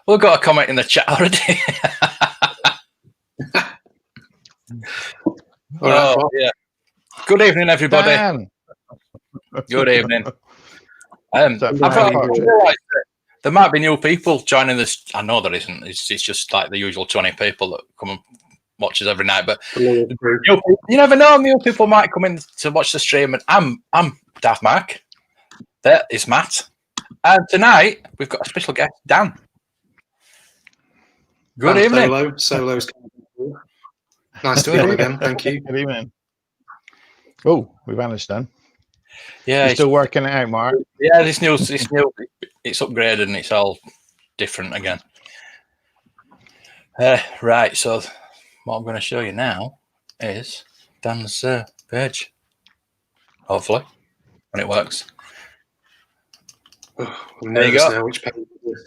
We've got a comment in the chat already. Yeah. Good evening, everybody. Dan. Good evening. I realised there might be new people joining this. I know there isn't. It's just like the usual 20 people that come and watch us every night. But you never know. New people might come in to watch the stream. And I'm Daft Mark. There is Matt. And tonight we've got a special guest, Dan. Good evening. Solo's nice to be on again. Thank you. Good evening. Oh, we managed then. Yeah, you're still working it out, Mark. Yeah, this new, it's upgraded and it's all different again. Right, so what I'm going to show you now is Dan's page. Hopefully, when it works. Oh, there you go. Now, which page?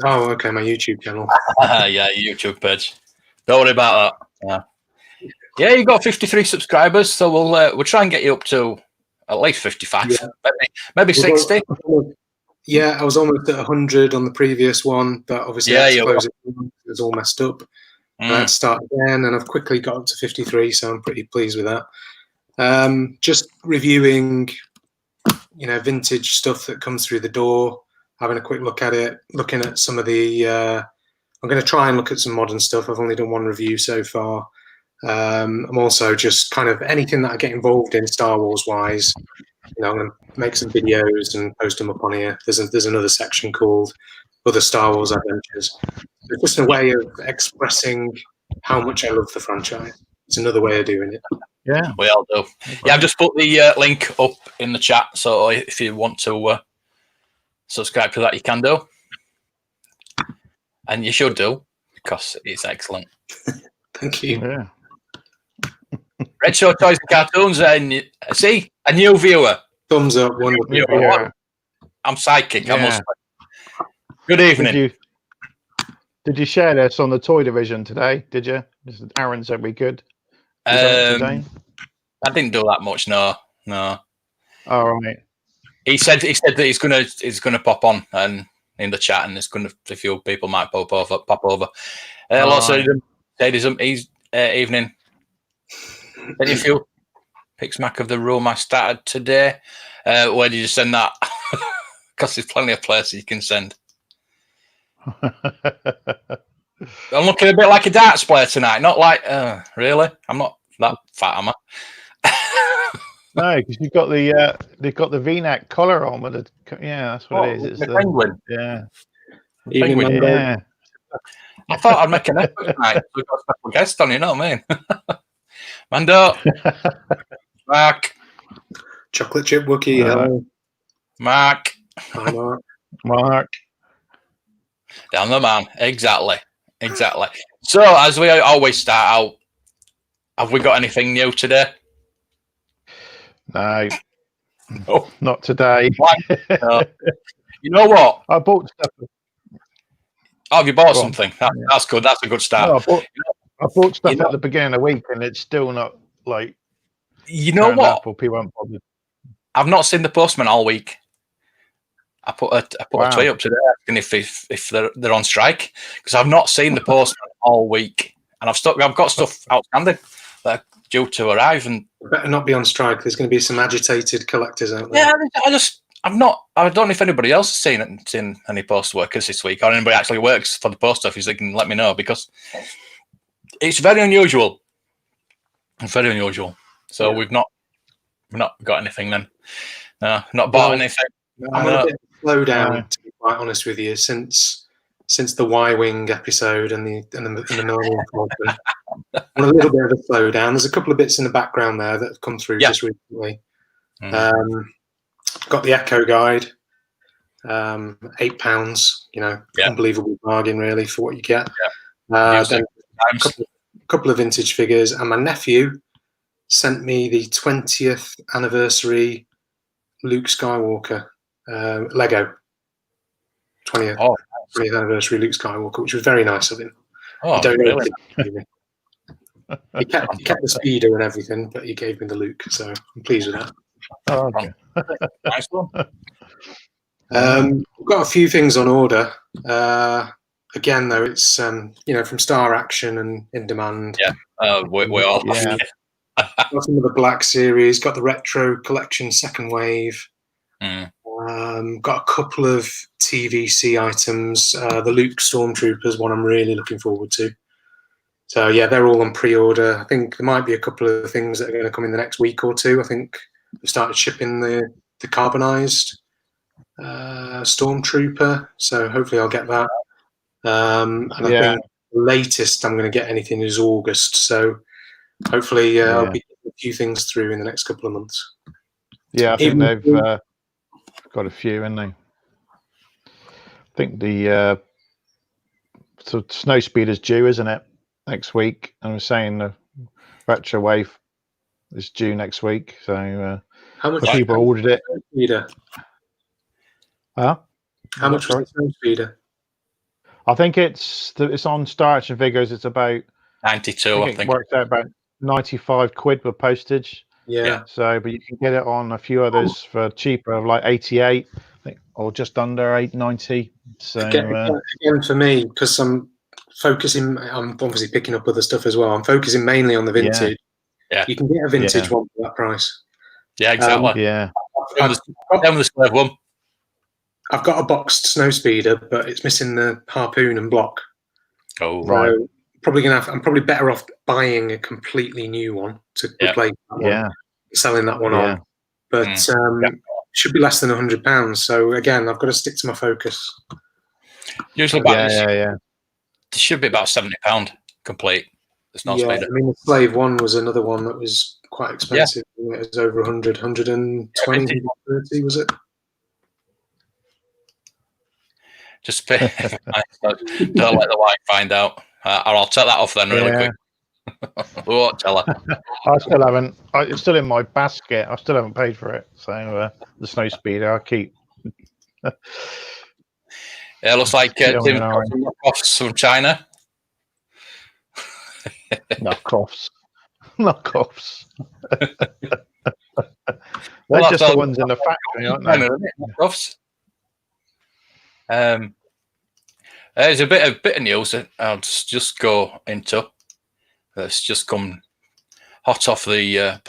Oh, okay, my YouTube channel. Yeah, YouTube page. Don't worry about that. Yeah, you got 53 subscribers, so we'll try and get you up to at least 55, maybe 60. Yeah, I was almost at 100 on the previous one, but obviously I suppose it was all messed up. I had to start again, and I've quickly got up to 53, so I'm pretty pleased with that. Just reviewing, vintage stuff that comes through the door, having a quick look at it, looking at some of the. I'm going to try and look at some modern stuff. I've only done one review so far. I'm also just kind of anything that I get involved in Star Wars wise. I'm going to make some videos and post them up on here. There's another section called Other Star Wars Adventures. It's just a way of expressing how much I love the franchise. It's another way of doing it. Yeah, we all do. Yeah, I've just put the link up in the chat, so if you want to subscribe to that, you can do. And you should do, because it's excellent. Thank you. Yeah. Red Show Toys and Cartoons, and see, a new viewer. Thumbs up, wonderful. Yeah. I'm psychic, I must say. Good evening. Did you share this on the toy division today? Did you? Aaron said we could. I didn't do that much, no. All right. He said that he's gonna pop on and in the chat, and a few people might pop over. Hello, sadism. Evening. Any few pics, Mac, of the room I started today. Where did you send that? Because there's plenty of places you can send. I'm looking a bit like a darts player tonight. Not like, really? I'm not that fat, am I? No, because you've got they've got the V-neck collar on with it. Yeah, that's what it is. It's the penguin. Yeah. Penguin. Yeah. I thought I'd make an effort tonight. We've got a special guest on, you know what I mean? Mando. Mark. Chocolate chip Wookie. Hello. Mark. Hi, Mark. Mark. I'm the man. Exactly. So, as we always start out, have we got anything new today? No, not today. No. You know what? I bought stuff. Oh, have you bought something? That's good. That's a good start. No, I bought stuff at the beginning of the week, and it's still not like. You know what? People aren't bothered. I've not seen the postman all week. I put a tweet up today asking if they're on strike, because I've not seen the postman all week, and I've got stuff outstanding that are due to arrive, and better not be on strike. There's going to be some agitated collectors out there. Yeah, I don't know if anybody else has seen any post workers this week, or anybody actually works for the post office that can let me know, because it's very unusual. Very unusual. So we've not got anything then. No, not bought anything. I'm on a bit of a slowdown, to be quite honest with you, since the Y-Wing episode and the Millennium Falcon. I'm a little bit of a slowdown. There's a couple of bits in the background there that have come through just recently. Got the Echo Guide, £8. Unbelievable bargain really for what you get. Then a couple of vintage figures, and my nephew sent me the 20th anniversary Luke Skywalker Lego. 20th anniversary Luke Skywalker, which was very nice of him. Oh, really? He kept the speeder and everything, but he gave me the Luke, so I'm pleased with that. Oh, okay. Nice one. We've got a few things on order. Again, though, it's from Star Action and In Demand. Yeah, we all. Yeah. Got some of the Black Series. Got the Retro Collection Second Wave. Got a couple of TVC items. The Luke Stormtroopers one I'm really looking forward to. So yeah, they're all on pre-order. I think there might be a couple of things that are going to come in the next week or two. I think we started shipping the carbonized Stormtrooper, so hopefully I'll get that. And I think the latest I'm going to get anything is August. So hopefully I'll be getting a few things through in the next couple of months. Yeah, I think they've got a few, haven't they? I think the so Snow Speeder's due, isn't it? Next week. I was saying the Retro Wave is due next week. So how much people ordered it? Speeder? Huh? How much was the Snow Speeder? I think it's on Star Action Figures. It's about 92. I think it works out about 95 quid with postage. Yeah. So, but you can get it on a few others for cheaper, like 88, I think, or just under 890. So again, for me, because I'm obviously picking up other stuff as well. I'm focusing mainly on the vintage. Yeah. You can get a vintage one for that price. Yeah, exactly. Down the slave one. I've got a boxed Snow Speeder, but it's missing the harpoon and block. Oh, right. So I'm probably better off buying a completely new one to replace that one. Selling that one on. But should be less than £100. So again, I've got to stick to my focus. Usually, it should be about £70 complete. There's no speeder. I mean, the Slave one was another one that was quite expensive. It was over 100, 120, 130, was it? Just don't let the wife find out. Or I'll take that off then really quick. We won't tell her. I still haven't. It's still in my basket. I still haven't paid for it. So the Snow Speeder, I'll keep. It looks like Tim's got some knockoffs from China. Knockoffs. They're just the ones in the factory, aren't they? Knockoffs. There's a bit of news that I'll just go into. That's just come hot off the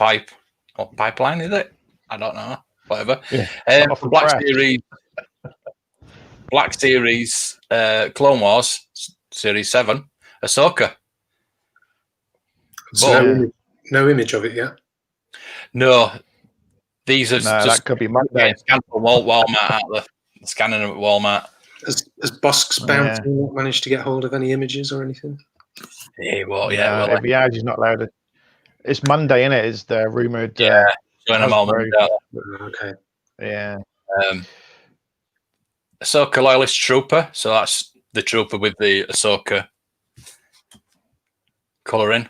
pipeline, is it? I don't know. Whatever. Yeah, Black Series, Clone Wars Series 7, Ahsoka. So no image of it yet? No. These are just that could be Monday. Scanned from Walmart out there. Scanning them at Walmart. Has Bosk's Bounty not managed to get hold of any images or anything? He's not allowed to. It's Monday, isn't it? Is the rumoured? Showing them all Monday. Okay. Yeah. Ahsoka Loyalist Trooper. So that's the trooper with the Ahsoka colouring.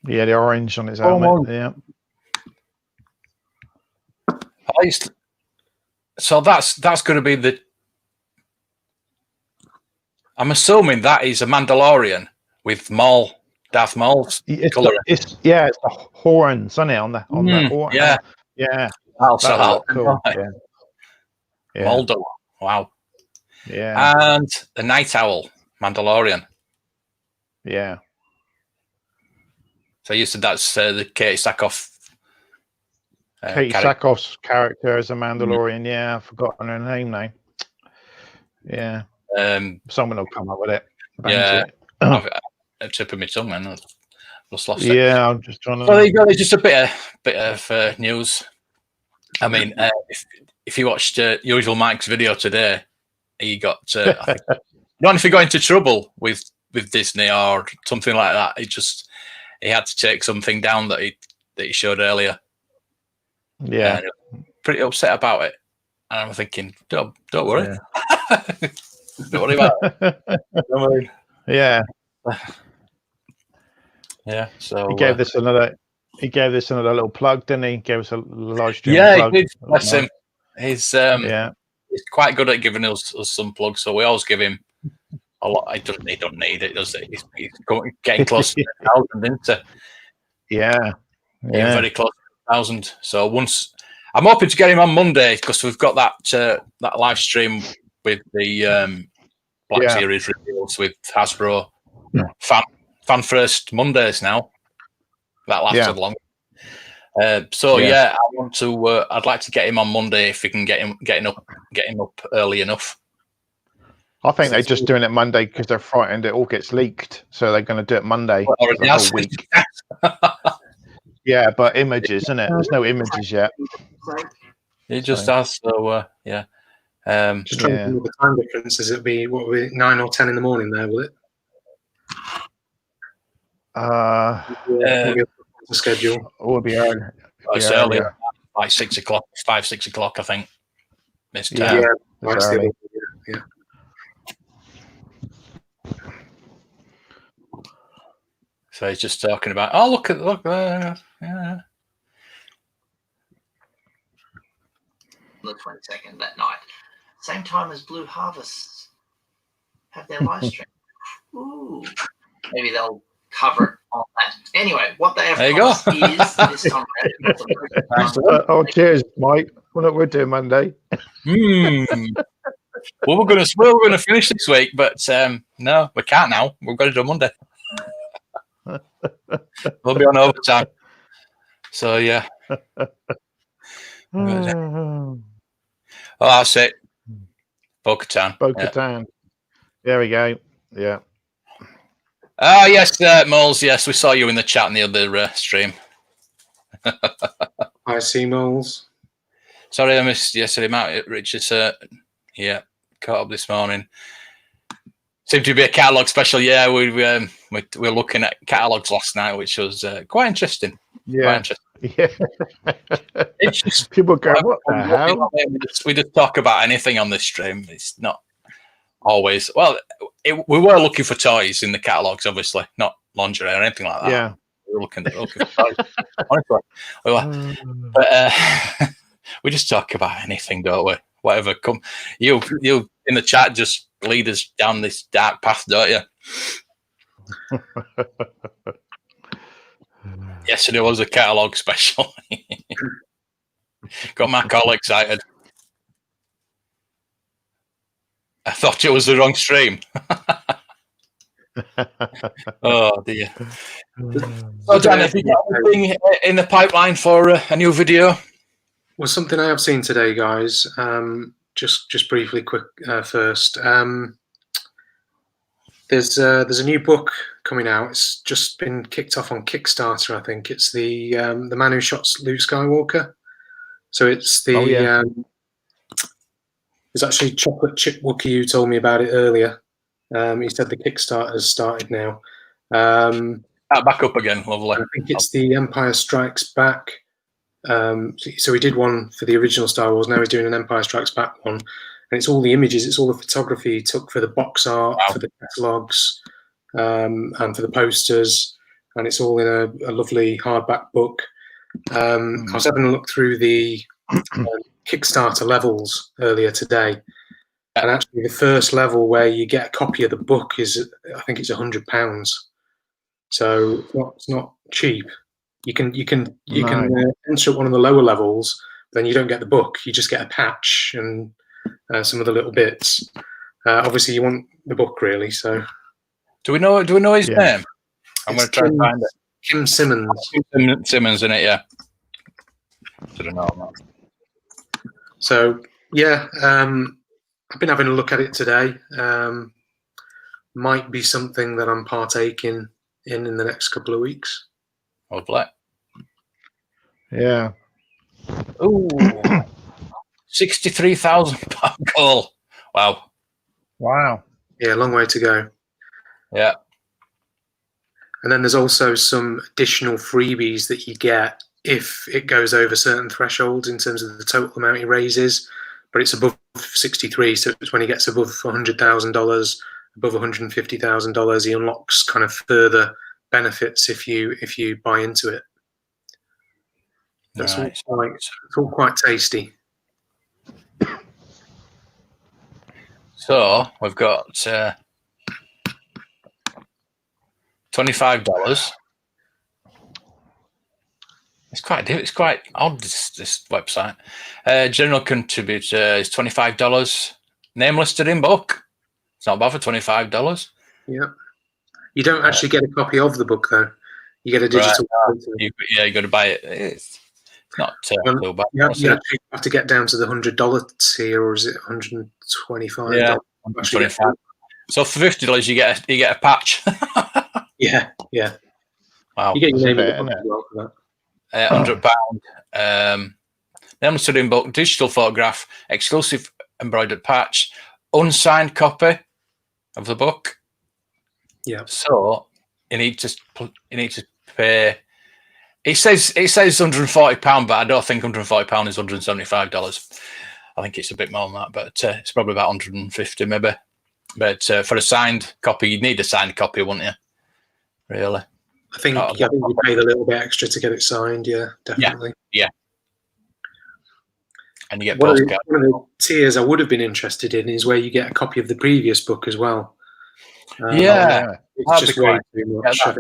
Yeah, the orange on his helmet. Yeah. So that's going to be the. I'm assuming that is a Mandalorian with Darth Maul's colouring. It's the horns, isn't it? On the horn. Yeah. That's cool. Yeah. Maul. Wow. Yeah. And the Night Owl Mandalorian. Yeah. So you said that's the Katie Sackhoff. Katie Sackhoff's character as a Mandalorian. Yeah, I've forgotten her name now. Yeah. Someone will come up with it. I'm tipping my tongue, man. I've just lost it. Yeah, I'm just trying to. So there you go. There's just a bit of news. I mean, if you watched Usual Mike's video today, he got. Not if he got into trouble with Disney or something like that. He had to take something down that he showed earlier. Yeah, pretty upset about it. And I'm thinking, don't worry. Yeah. Don't worry about it. Don't worry. Yeah. Yeah. So he gave this another little plug, didn't he? Gave us a live stream. Plug. He did. Bless him. He's he's quite good at giving us some plugs, so we always give him a lot. He don't need it, does it? He's getting close to 1,000, isn't it? Yeah. Yeah, very close to 1,000. So once I'm hoping to get him on Monday because we've got that live stream with the Black Series reveals with Hasbro. Fan first Mondays now. That lasted long. I want to. I'd like to get him on Monday if we can get him up early enough. I think they're just doing it Monday because they're frightened it all gets leaked, so they're going to do it Monday. The whole week. Yeah, but images, isn't it? There's no images yet. It just has. So yeah. Just trying to think of the time differences. It'll be 9 or 10 in the morning there, will it? The schedule. Will be early. It's early, like 6 o'clock, 5, 6 o'clock, I think. This time. Yeah. So he's just talking about. Oh, look there. Yeah. The 22nd that night, same time as Blue Harvest have their live stream. Ooh, maybe they'll cover it on that. Anyway, what they have promised is this time around. Cheers, Mike. What we're doing Monday. Well, we're going to finish this week, but no, we can't now. We've got to do Monday. We'll be on overtime. So yeah. Oh, that's it. Bo-Katan. Bo-Katan. There we go. Yeah. Ah, yes, Moles. Yes, we saw you in the chat in the other stream. I see, Moles. Sorry, I missed yesterday. Matt Richards, caught up this morning. Seemed to be a catalogue special. Yeah, we were looking at catalogues last night, which was quite interesting. Yeah. Quite interesting. Yeah. It's just people go, what the hell? We just talk about anything on this stream. It's not always. Well, we were looking for toys in the catalogues, obviously, not lingerie or anything like that. Yeah. We were looking for toys. Honestly, we were. But we just talk about anything, don't we? Whatever. Come, you in the chat just lead us down this dark path, don't you? Yesterday was a catalogue special. Got Mac all excited. I thought it was the wrong stream. Oh dear. So Dan, have you got anything in the pipeline for a new video? Well, something I have seen today, guys. Just briefly, quick first. There's a new book coming out. It's just been kicked off on Kickstarter, I think. It's the Man Who Shot Luke Skywalker. So it's the it's actually Chocolate Chip Wookie who told me about it earlier. He said the Kickstarter has started now. Back up again, lovely. I think it's the Empire Strikes Back. So he did one for the original Star Wars. Now he's doing an Empire Strikes Back one. And it's all the images, it's all the photography he took for the box art, for the catalogs, and for the posters. And it's all in a lovely hardback book. I was having a look through the Kickstarter levels earlier today. And actually the first level where you get a copy of the book is, I think it's £100. So it's not cheap. You can enter at one of the lower levels, then you don't get the book. You just get a patch and some of the little bits. Obviously, you want the book, really. So, do we know his name? I'm going to try and find it. Kim Simmons. Kim Simmons in it, yeah. I don't know. So, yeah, I've been having a look at it today. Might be something that I'm partaking in the next couple of weeks. Lovely. Yeah. Ooh. £63,000 goal. Wow. Yeah, a long way to go. Yeah. And then there's also some additional freebies that you get if it goes over certain thresholds in terms of the total amount he raises. But it's above 63, so it's when he gets above $100,000, above $150,000, he unlocks kind of further benefits if you buy into it. That's it's all quite tasty. So we've got $25. It's quite odd, this website. General contributor is $25. Name listed in book. It's not bad for $25. Yeah. You don't actually get a copy of the book, though. You get a digital copy. You got to buy it. It's not too bad. You actually have to get down to the $100 tier, or is it $125? Yeah, $125. So for $50, you get a patch. Yeah. Wow. You get your name in the book as well for that. £100. Name listed in book, digital photograph, exclusive embroidered patch, unsigned copy of the book. Yeah. So you need to pay. It says £140, but I don't think £140 is $175. I think it's a bit more than that, but it's probably about $150 maybe. But for a signed copy, you'd need a signed copy, wouldn't you? Really? I think you paid a little bit extra to get it signed. Yeah, definitely. Yeah. And you get one of postcards. One of the tiers I would have been interested in is where you get a copy of the previous book as well. It's just way too much. I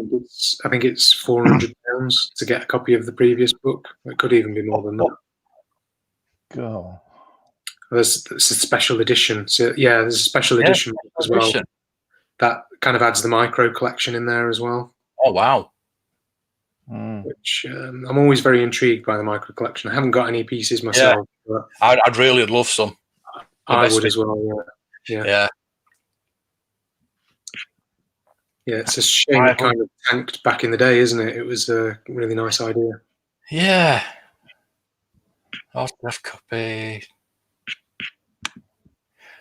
think it's £400 to get a copy of the previous book. It could even be more than that. Go. There's a special edition. So there's a special edition as well. That kind of adds the micro collection in there as well. Oh wow! Which I'm always very intrigued by the micro collection. I haven't got any pieces myself. But I'd really love some. I would as well. Yeah. Yeah, it's a shame it kind of tanked back in the day, isn't it? It was a really nice idea. Yeah. Autograph copy.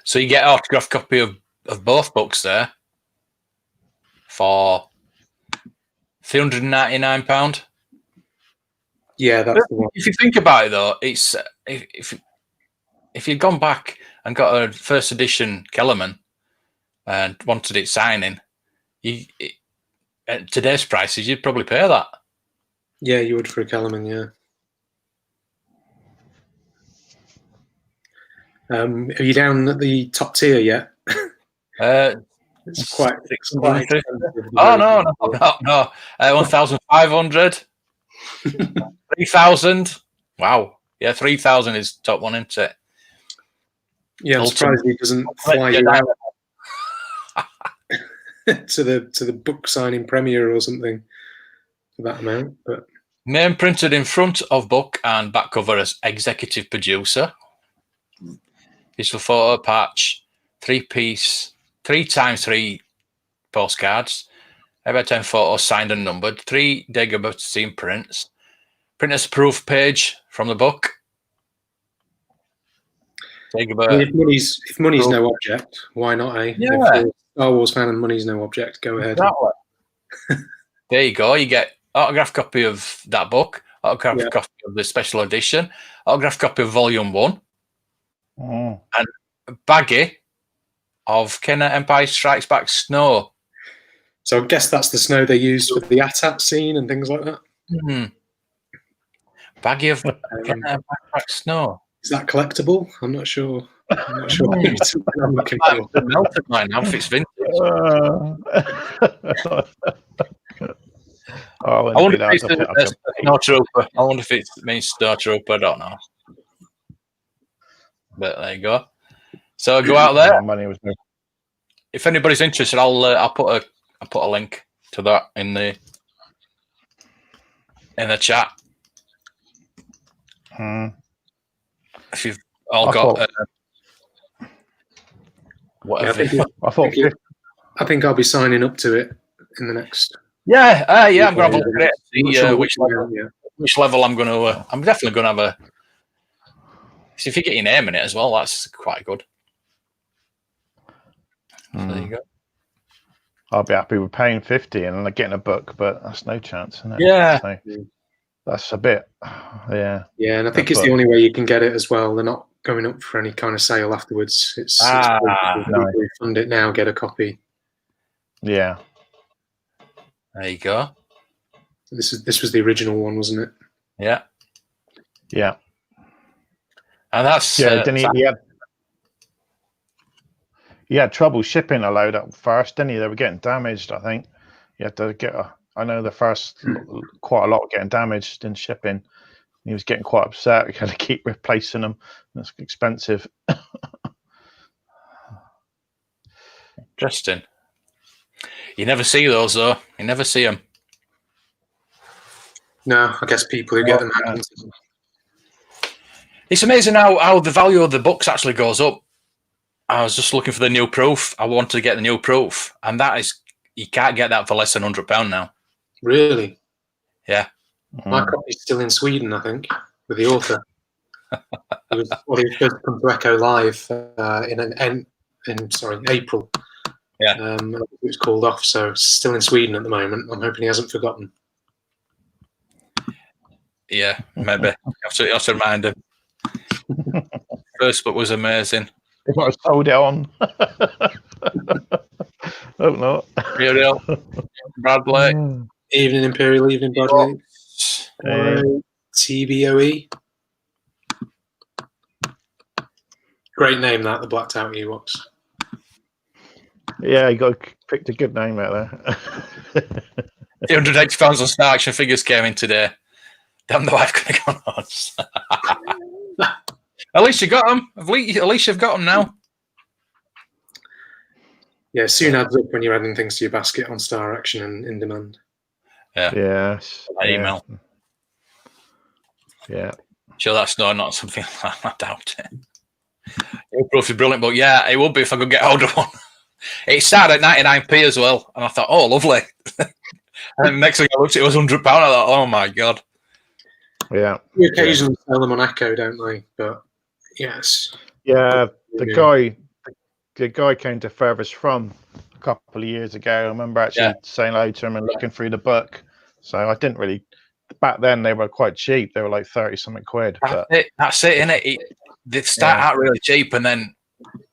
So you get an autograph copy of both books there for £399. Yeah, that's the one. If you think about it, though, it's if you'd gone back and got a first edition Kellerman and wanted it signing, at today's prices, you'd probably pay that. Yeah, you would for a Kellerman, yeah. Are you down at the top tier yet? It's quite expensive. Oh no. 1,500. 3,000. Wow. Yeah, 3,000 is top one, isn't it? Yeah, I'm surprised he doesn't fly you out to the book signing premiere or something for that amount. But name printed in front of book and back cover as executive producer. Digital photo patch, 3-piece, 3x3 postcards, about 10 photos signed and numbered, 3 Dagobah scene prints, printer's proof page from the book. Dagobah. If money's no object, why not? Yeah. If you're a Star Wars fan and money's no object, go ahead. Exactly. There you go. You get autograph copy of that book, autograph copy of the special edition, autograph copy of Volume 1. And a baggie of Kenner Empire Strikes Back snow. So I guess that's the snow they used for the AT-AT scene and things like that. Baggie of Kenner Empire Strikes snow. Is that collectible? I'm not sure. I'm looking for. The melted mine now if it's vintage. I wonder if it's Snow Trooper. I wonder if it means Snow Trooper. I don't know. But there you go. So go out there. If anybody's interested, I'll put a link to that in the chat. If you've all got whatever. I think I'll be signing up to it in the next. I'm going to have a look at it. Which level I'm going to. I'm definitely going to have a. So if you get your name in it as well, that's quite good. So there you go. I'll be happy with paying 50 and getting a book, but that's no chance, isn't it? Yeah. So that's a bit, Yeah, and I think it's the only way you can get it as well. They're not going up for any kind of sale afterwards. It's fund it now, get a copy. Yeah. There you go. This was the original one, wasn't it? Yeah. Yeah. And that's he had trouble shipping a load at first, didn't he? They were getting damaged, I think. You had to get. I know the first quite a lot getting damaged in shipping. He was getting quite upset. We had to keep replacing them. That's expensive. Interesting. You never see those though. You never see them. No, I guess people who get them. It's amazing how the value of the books actually goes up. I was just looking for the new proof. I wanted to get the new proof, and that is, you can't get that for less than £100 now. Really? Yeah. My copy's still in Sweden, I think, with the author. He was supposed to come to Echo Live in April. Yeah. It was called off, so it's still in Sweden at the moment. I'm hoping he hasn't forgotten. Yeah, maybe. I have to remind him. First book was amazing. They might have sold it on. Hope not. Imperial, Bradley. Evening Imperial, Evening Bradley. TBOE. Great name, that, the Blacked Out Ewoks. Yeah, you picked a good name out there. £280 on Star Action figures came in today. Damn, the wife could have gone on. At least you got them. At least you've got them now. Yeah, soon adds up when you're adding things to your basket on Star Action and In Demand. Yeah. Yes. Email. Yeah. Sure, that's not something I doubt it. Your proof is brilliant, but yeah, it would be if I could get hold of one. It started at 99p as well, and I thought, oh, lovely. And the next thing I looked at, it was £100. I thought, oh my god. Yeah. We occasionally sell them on Echo, don't they? But yes. Yeah, the guy came to Furthest From a couple of years ago. I remember actually saying hello to him and looking through the book. So I didn't really. Back then they were quite cheap. They were like 30-something quid. That's it, innit? They start out really cheap and then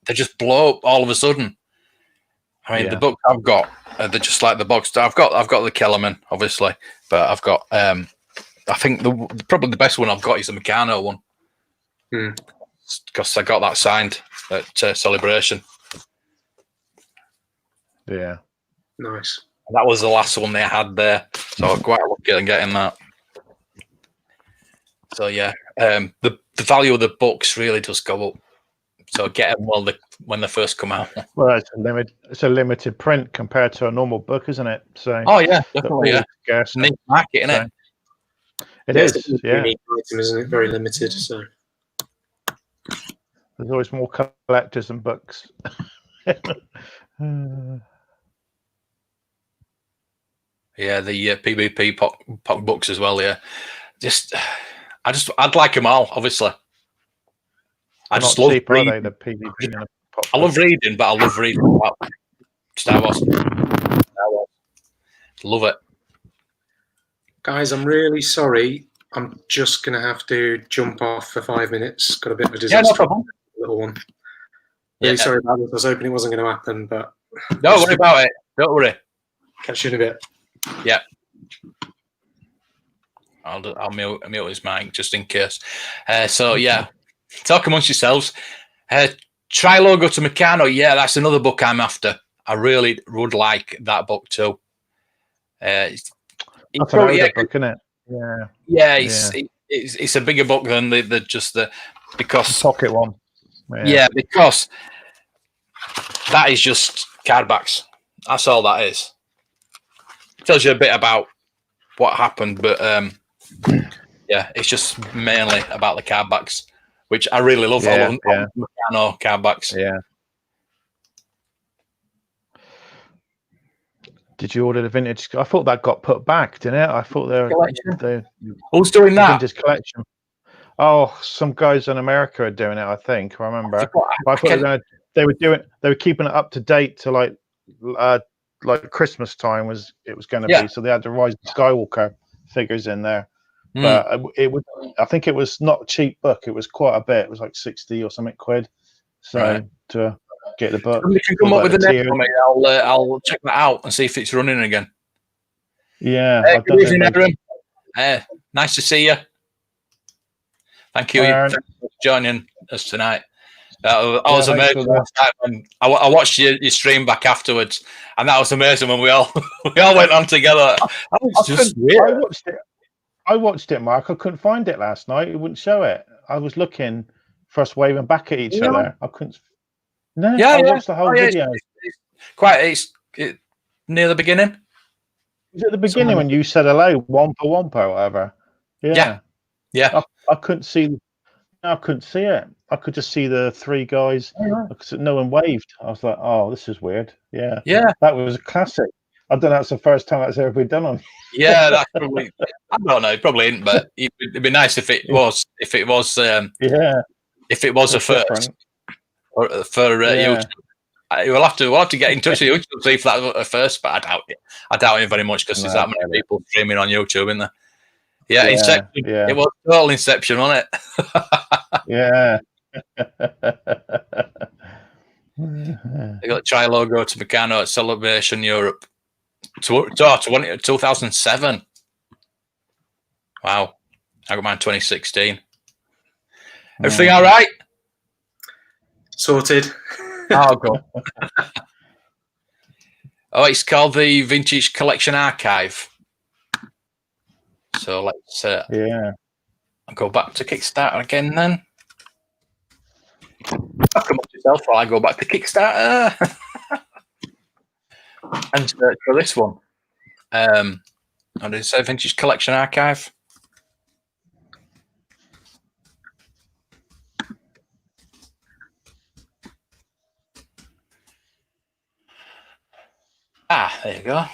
they just blow up all of a sudden. I mean, the books I've got, they're just like the box. I've got the Kellerman, obviously, but I've got. I think probably the best one I've got is the Meccano one, because I got that signed at Celebration. Yeah, nice. And that was the last one they had there, so I was quite lucky in getting that. So yeah, the value of the books really does go up. So get them when they first come out. Well, it's a limited print compared to a normal book, isn't it? So oh yeah, definitely, yeah. Niche market, isn't it? It is, yeah. Unique item, isn't it? Very limited. So there's always more collectors than books. Yeah, the PvP books as well. Yeah, I'd like them all. Obviously, I just love reading. The PvP and the pop I love reading, but I love reading about Star Wars. Love it. Guys, I'm really sorry. I'm just going to have to jump off for 5 minutes. Got a bit of a disaster. Yeah, no problem. Little one. Really sorry about this. I was hoping it wasn't going to happen, but don't worry about it. Don't worry. Catch you in a bit. Yeah. I'll mute his mic just in case. So yeah, talk amongst yourselves. Trilogo to Meccano. Yeah, that's another book I'm after. I really would like that book too. That's another book, isn't it? Yeah. Yeah, it's a bigger book than because pocket one. Yeah, because that is just card backs. That's all that is. Tells you a bit about what happened, but yeah, it's just mainly about the card backs, which I really love. I love Meccano card backs. Yeah. Did you order the vintage? I thought that got put back, didn't it? I thought who's doing that? Vintage collection. Oh, some guys in America are doing it. I think I remember. I thought they were keeping it up to date to like Christmas time was going to be. So they had the Rise of Skywalker figures in there, but I think it was not a cheap book. It was quite a bit. It was like 60 or something quid. So to get the book, if you come up with a name for me, I'll check that out and see if it's running again. Yeah. Good evening, Aaron. Nice to see you. Thank you for joining us tonight. I was amazing last night. I watched your stream back afterwards, and that was amazing when we all went on together. I watched it, Mark. I couldn't find it last night. It wouldn't show it. I was looking for us waving back at each other. I couldn't. No, I watched the whole video. It's near the beginning. Was it the beginning when you said hello, Wampa or whatever? Yeah. I couldn't see. I couldn't see it. I could just see the three guys. No one waved. I was like, "Oh, this is weird." Yeah. That was a classic. I don't know. That's the first time that's ever been done on. Yeah, that's probably. I don't know. Probably isn't, but it'd be nice if it was. If it was. If it was a first for YouTube. We'll have to get in touch with YouTube to see if that was a first, but I doubt it. I doubt it very much because there's that many people streaming on YouTube, isn't there? Yeah, Inception. Yeah. It was total Inception, wasn't it? Yeah. They got Chai logo to Meccano at Celebration Europe. 2007. Wow. I got mine 2016. Everything all right? Sorted. Oh, God. It's called the Vintage Collection Archive. So let's go back to Kickstarter again then. I'll come up to yourself while I go back to Kickstarter and search for this one. And it's a Vintage Collection Archive. There you go.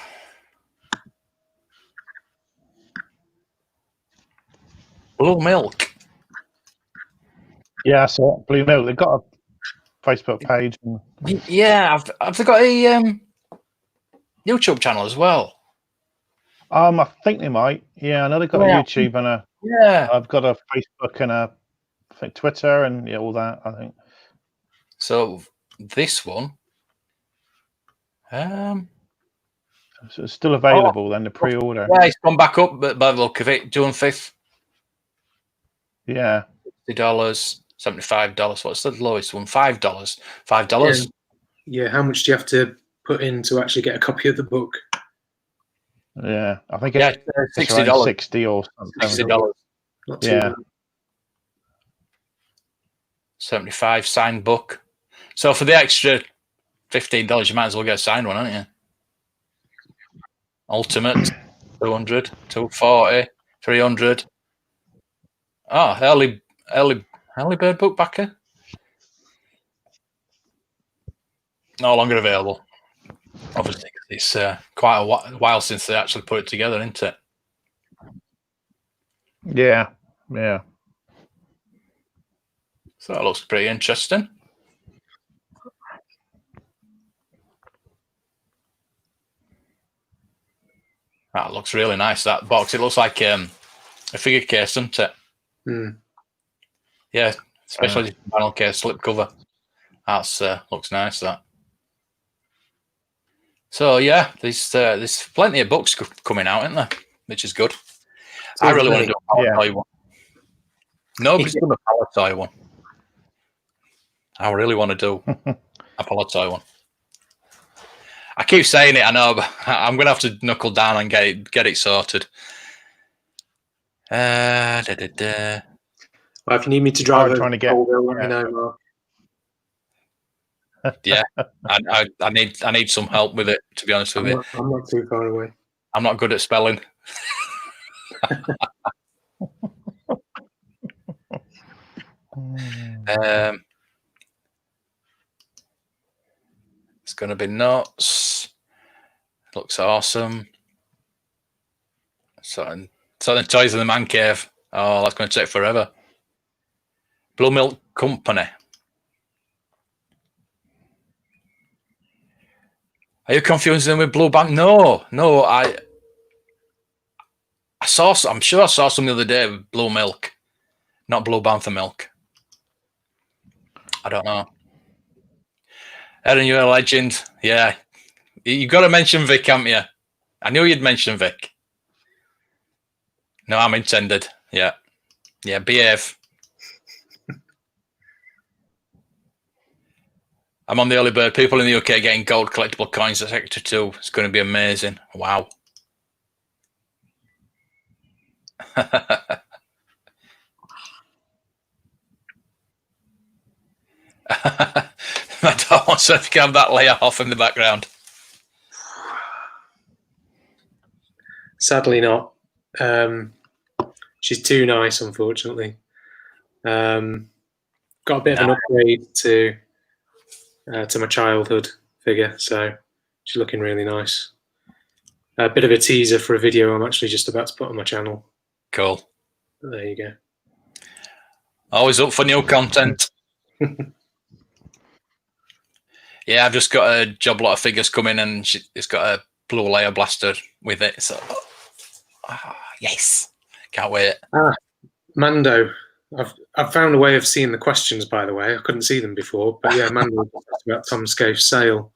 Blue Milk. Yeah, so Blue Milk. They've got a Facebook page. Yeah, have they got a YouTube channel as well? I think they might. Yeah, I know they've got a YouTube and a. Yeah, I've got a Facebook and a Twitter and all that. I think. So this one. So it's still available then, the pre-order. Yeah, it's gone back up, but by the look of it, June 5th. Yeah. $60, $75. What's the lowest one? $5. $5. Yeah, how much do you have to put in to actually get a copy of the book? Yeah, I think it's $60. 60 or something. $60. Not too bad. 75 signed book. So for the extra $15, you might as well get a signed one, haven't you? Ultimate, 200, 240, 300. Oh, early bird book backer. No longer available. Obviously, it's quite a while since they actually put it together, isn't it? Yeah. So that looks pretty interesting. That looks really nice, that box. It looks like a figure case, doesn't it? Mm. Yeah, especially the vinyl case slipcover. That's looks nice, that. So, yeah, there's plenty of books coming out, isn't there? Which is good. I really want to do a Paliboy one. Nobody's done a Paliboy one. I really want to do a Paliboy one. I keep saying it, I know, but I'm going to have to knuckle down and get it sorted. Well, if you need me to drive trying to get, let me know, Mark. Yeah, I need some help with it, to be honest with you. I'm not too far away. I'm not good at spelling. It's going to be nuts. Looks awesome. So the toys in the man cave. Oh, that's going to take forever. Blue Milk Company. Are you confusing them with Blue Bank? No. I'm sure I saw some the other day with Blue Milk, not Blue Banther Milk. I don't know. Aaron, you're a legend. Yeah. You got to mention Vic, haven't you? I knew you'd mention Vic. No, I'm intended. Yeah. Yeah, behave. I'm on the early bird. People in the UK getting gold collectible coins at Sector 2. It's going to be amazing. Wow. My dog wants to have that layer off in the background. Sadly not. She's too nice, unfortunately. Got a bit of an upgrade to my childhood figure, so she's looking really nice. A bit of a teaser for a video I'm actually just about to put on my channel. Cool. But there you go. Always up for new content. Yeah, I've just got a job lot of figures coming, and it's got a blue layer blaster with it. So, yes, can't wait. Mando, I've found a way of seeing the questions. By the way, I couldn't see them before, but yeah, Mando about Tom Scaife's sale.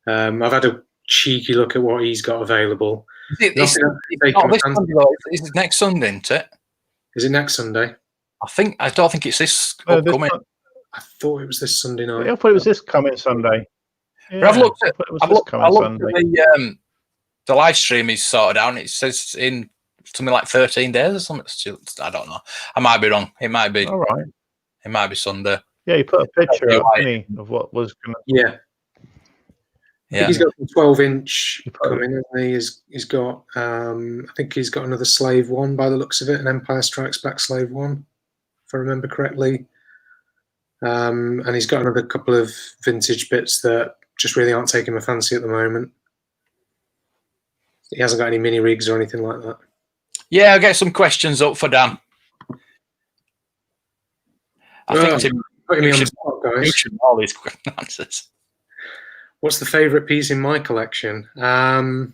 I've had a cheeky look at what he's got available. Is it next Sunday, isn't it? Is it next Sunday? I don't think it's this upcoming. I thought it was this Sunday night. Yeah, I thought it was this coming Sunday. Yeah, I've looked at the live stream is sorted out, and it says in something like 13 days or something. I don't know. I might be wrong. It might be. All right. It might be Sunday. Yeah, you put a picture up, didn't he, of what was going to... Yeah. I think he's got a 12-inch coming, hasn't he? He's got, I think he's got another Slave 1 by the looks of it, an Empire Strikes Back Slave 1, if I remember correctly. And he's got another couple of vintage bits that just really aren't taking my fancy at the moment. He hasn't got any mini rigs or anything like that. Yeah, I'll get some questions up for Dan. I think putting me on the spot, guys. You should know all these answers. What's the favourite piece in my collection? Off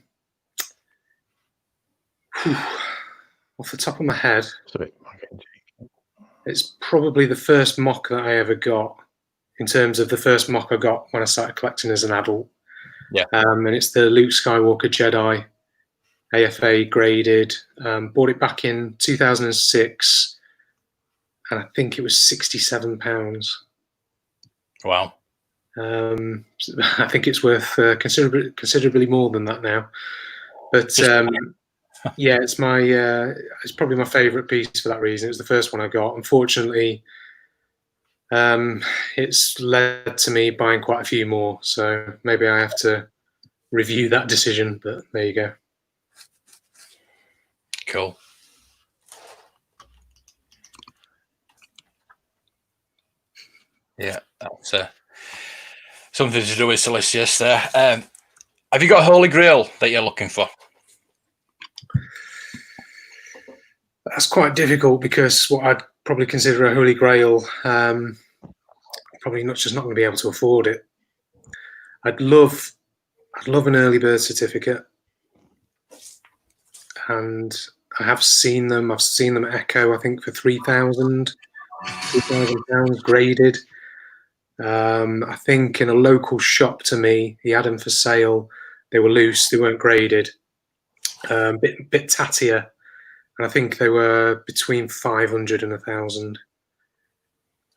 the top of my head, it's probably the first mock that I ever got, in terms of the first mock I got when I started collecting as an adult. Yeah. And it's the Luke Skywalker Jedi, AFA graded. Bought it back in 2006, and I think it was £67. Wow. I think it's worth considerably more than that now. But yeah, it's probably my favourite piece for that reason. It was the first one I got. Unfortunately, it's led to me buying quite a few more, so maybe I have to review that decision. But there you go. Cool. Yeah, that's something to do with Silicius there. Have you got a Holy Grail that you're looking for? That's quite difficult, because what I'd probably consider a Holy Grail, probably not going to be able to afford it. I'd love an early bird certificate, and I have seen them. I've seen them at Echo, I think, for £3,000 graded. I think in a local shop to me, he had them for sale. They were loose. They weren't graded. Bit tattier. And I think they were between 500 and 1,000.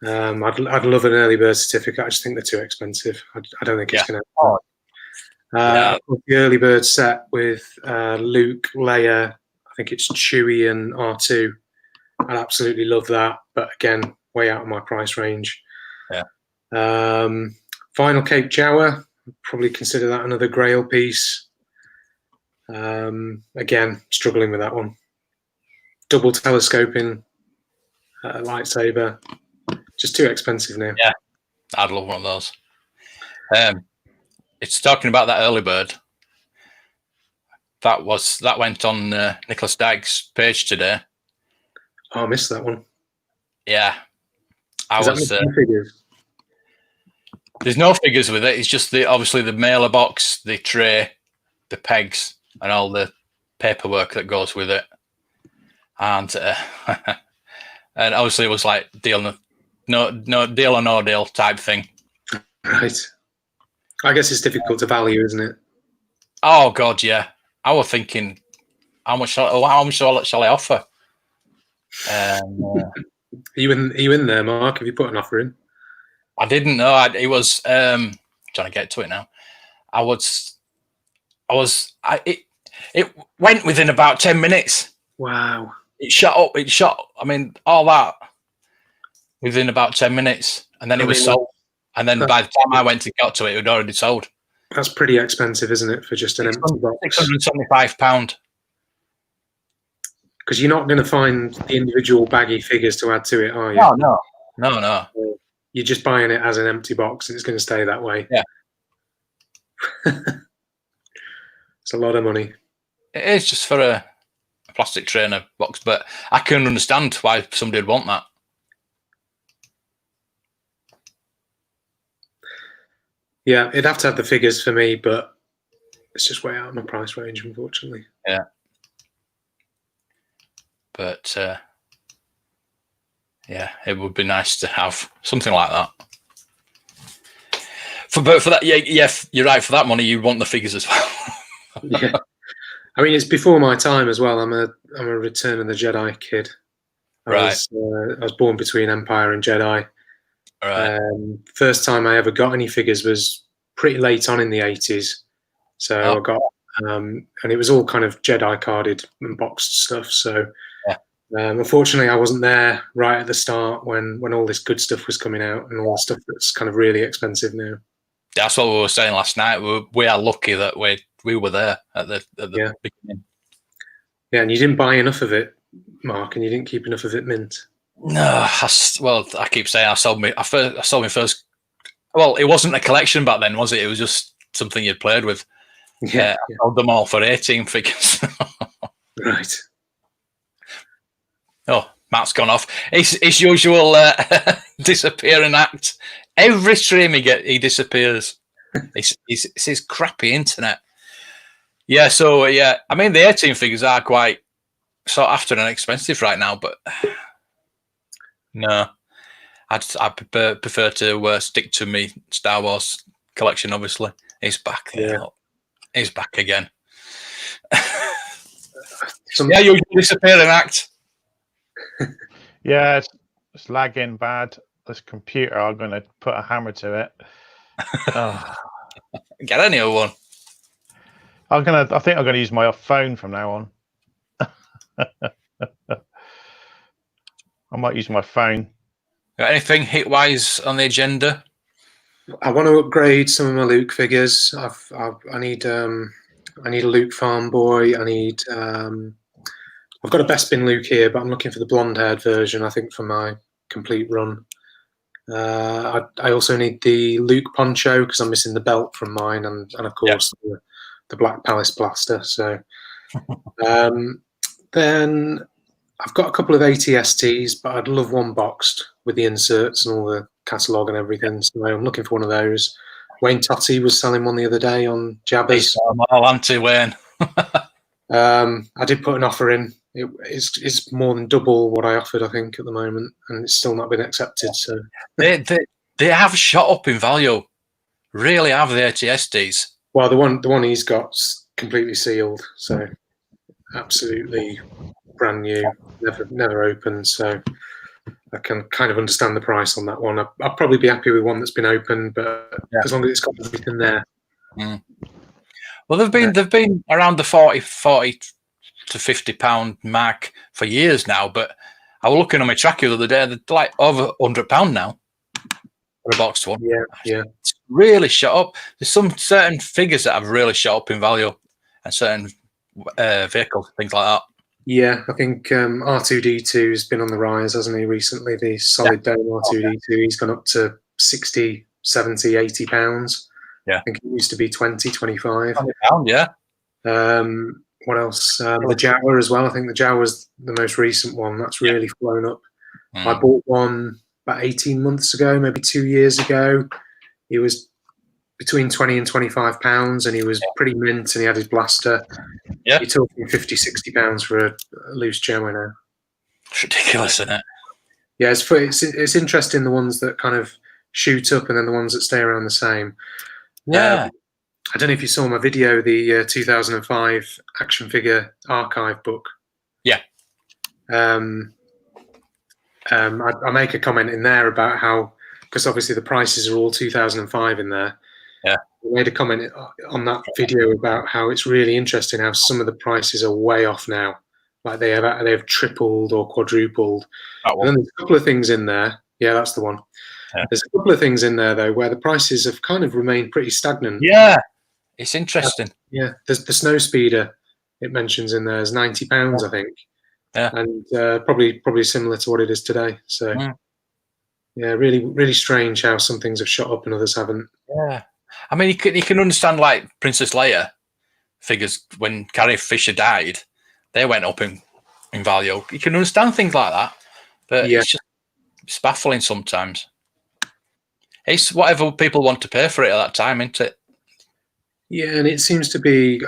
I'd love an early bird certificate. I just think they're too expensive. I don't think it's going to happen. The early bird set with Luke, Leia, I think it's Chewie and R2. I'd absolutely love that. But again, way out of my price range. Yeah. Final Cape Jawa, probably consider that another Grail piece. Again, struggling with that one. Double telescoping lightsaber, just too expensive now. Yeah, I'd love one of those. It's talking about that early bird. That went on Nicholas Dyke's page today. Oh, I missed that one. Yeah, figures? There's no figures with it. It's just obviously the mailer box, the tray, the pegs, and all the paperwork that goes with it. And and obviously it was like no deal or no deal type thing. Right. I guess it's difficult to value, isn't it? Oh God, yeah. I was thinking, how much shall I offer? Are you in there, Mark? Have you put an offer in? I didn't know. It was trying to get to it now. It went within about 10 minutes. Wow. It shot up. I mean, all that within about 10 minutes, and then it was sold. And then by the time I went to got to it, it had already sold. That's pretty expensive, isn't it, for just an empty box? £675. Because you're not going to find the individual baggy figures to add to it, are you? No. You're just buying it as an empty box, and it's going to stay that way. Yeah. It's a lot of money. It is just for a plastic trainer box, but I can understand why somebody would want that. Yeah, it'd have to have the figures for me, but it's just way out of my price range, unfortunately. Yeah. But yeah, it would be nice to have something like that. But for that, yeah, you're right. For that money, you want the figures as well. Yeah, I mean, it's before my time as well. I'm a Return of the Jedi kid. I was born between Empire and Jedi. Right. First time I ever got any figures was pretty late on in the 80s. So I got, and it was all kind of Jedi carded and boxed stuff. So unfortunately, I wasn't there right at the start when all this good stuff was coming out and all the stuff that's kind of really expensive now. That's what we were saying last night. We are lucky that we were there at the beginning. Yeah, and you didn't buy enough of it, Mark, and you didn't keep enough of it mint. No, I keep saying I sold my first. Well, it wasn't a collection back then, was it? It was just something you'd played with. I sold them all for 18 figures. Right. Oh, Matt's gone off. His usual disappearing act. Every stream he disappears. It's his crappy internet. Yeah, so I mean the 18 figures are quite sought after and expensive right now, but no, I prefer to stick to me Star Wars collection. Obviously, he's back there. Yeah. He's back again. You disappearing act. Yeah, it's lagging bad. This computer, I'm going to put a hammer to it. Get any other one. I think I'm going to use my phone from now on. I might use my phone. Got anything hit-wise on the agenda? I want to upgrade some of my Luke figures. I need a Luke farm boy. I've got a Bespin Luke here, but I'm looking for the blonde-haired version, I think, for my complete run. I also need the Luke poncho because I'm missing the belt from mine, and of course the Black Palace blaster. So then I've got a couple of ATSTs, but I'd love one boxed with the inserts and all the catalogue and everything. So I'm looking for one of those. Wayne Totty was selling one the other day on Jabbers. I'm all anti-Wayne. I did put an offer in. It's more than double what I offered, I think, at the moment, and it's still not been accepted. So they have shot up in value. Really have the ATSTs. Well, the one he's got's completely sealed, so absolutely brand new, never opened. So I can kind of understand the price on that one. I'll probably be happy with one that's been opened, but as long as it's got everything there. Mm. Well, they've been around the 40 to £50 mark for years now, but I was looking on my tracker the other day, they're like over £100 now for a boxed one. Yeah. It's really shot up. There's some certain figures that have really shot up in value and certain vehicles, things like that. Yeah, I think R2D2 has been on the rise, hasn't he, recently? The solid dome R2D2, he's gone up to 60, 70, £80. Yeah. I think it used to be 20, 25. £20, yeah. What else? The Jawa as well. I think the Jawa was the most recent one. That's really flown up. I bought one about 18 months ago, maybe 2 years ago. He was between 20 and £25, and he was pretty mint, and he had his blaster. Yeah. You're talking £50, £60 for a loose Jawa now. It's ridiculous, isn't it? Yeah, it's interesting, the ones that kind of shoot up and then the ones that stay around the same. Yeah. I don't know if you saw my video, the 2005 action figure archive book. Yeah. I make a comment in there about how because obviously the prices are all 2005 in there. Yeah. I made a comment on that video about how it's really interesting how some of the prices are way off now. Like they have tripled or quadrupled. And then there's a couple of things in there. Yeah, that's the one. Yeah. There's a couple of things in there though where the prices have kind of remained pretty stagnant. Yeah, it's interesting. Yeah, there's the snow speeder it mentions in there is £90, I think. Yeah, and probably similar to what it is today. So yeah, really, really strange how some things have shot up and others haven't. Yeah, I mean, you can understand like Princess Leia figures when Carrie Fisher died, they went up in value. You can understand things like that, but it's baffling sometimes. It's whatever people want to pay for it at that time, isn't it? Yeah, and it seems to be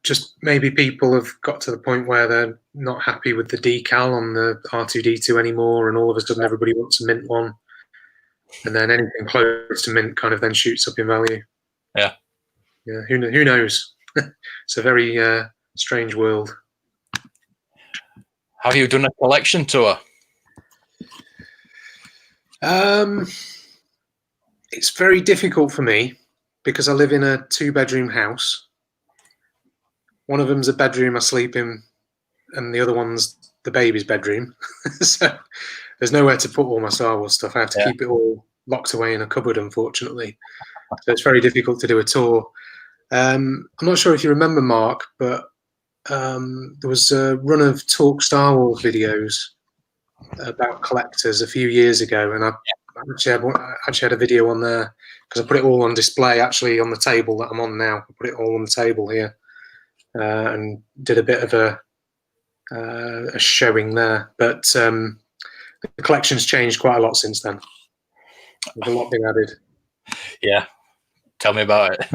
just maybe people have got to the point where they're not happy with the decal on the R2-D2 anymore, and all of a sudden everybody wants a mint one, and then anything close to mint kind of then shoots up in value. Yeah. Yeah, who knows? It's a very strange world. Have you done a collection tour? It's very difficult for me because I live in a 2-bedroom house. One of them's a bedroom I sleep in, and the other one's the baby's bedroom. So there's nowhere to put all my Star Wars stuff. I have to keep it all locked away in a cupboard, unfortunately. So it's very difficult to do a tour. I'm not sure if you remember, Mark, but there was a run of Talk Star Wars videos about collectors a few years ago, and I actually had a video on there because I put it all on display actually on the table that I'm on now. I put it all on the table here and did a bit of a showing there. But the collection's changed quite a lot since then. There's a lot been added. Yeah, tell me about it.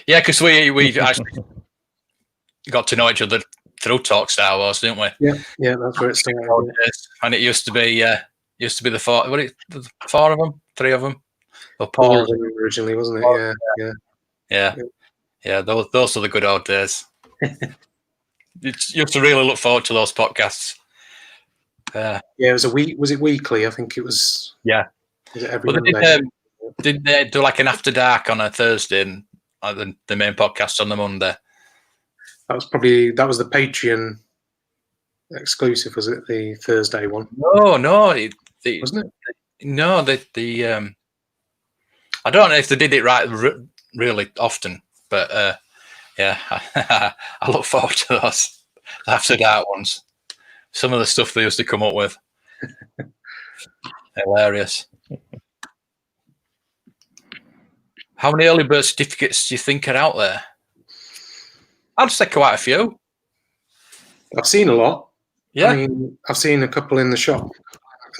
Yeah, because we actually got to know each other through Talk Star Wars, didn't we? Yeah, that's where it started. And it used to be the four. What it? 4 of them, 3 of them. Or Paul of them originally, wasn't it? Yeah. Those are the good old days. You used to really look forward to those podcasts. It was a week. Was it weekly? I think it was. Yeah. Was it every Monday? Did they do like an after dark on a Thursday and the main podcast on the Monday? That was the Patreon exclusive. Was it the Thursday one? No, wasn't it? No, I don't know if they did it right really often, but I look forward to those after dark ones. Some of the stuff they used to come up with, hilarious. How many early bird certificates do you think are out there? I'd say quite a few. I've seen a lot. Yeah. I mean, I've seen a couple in the shop.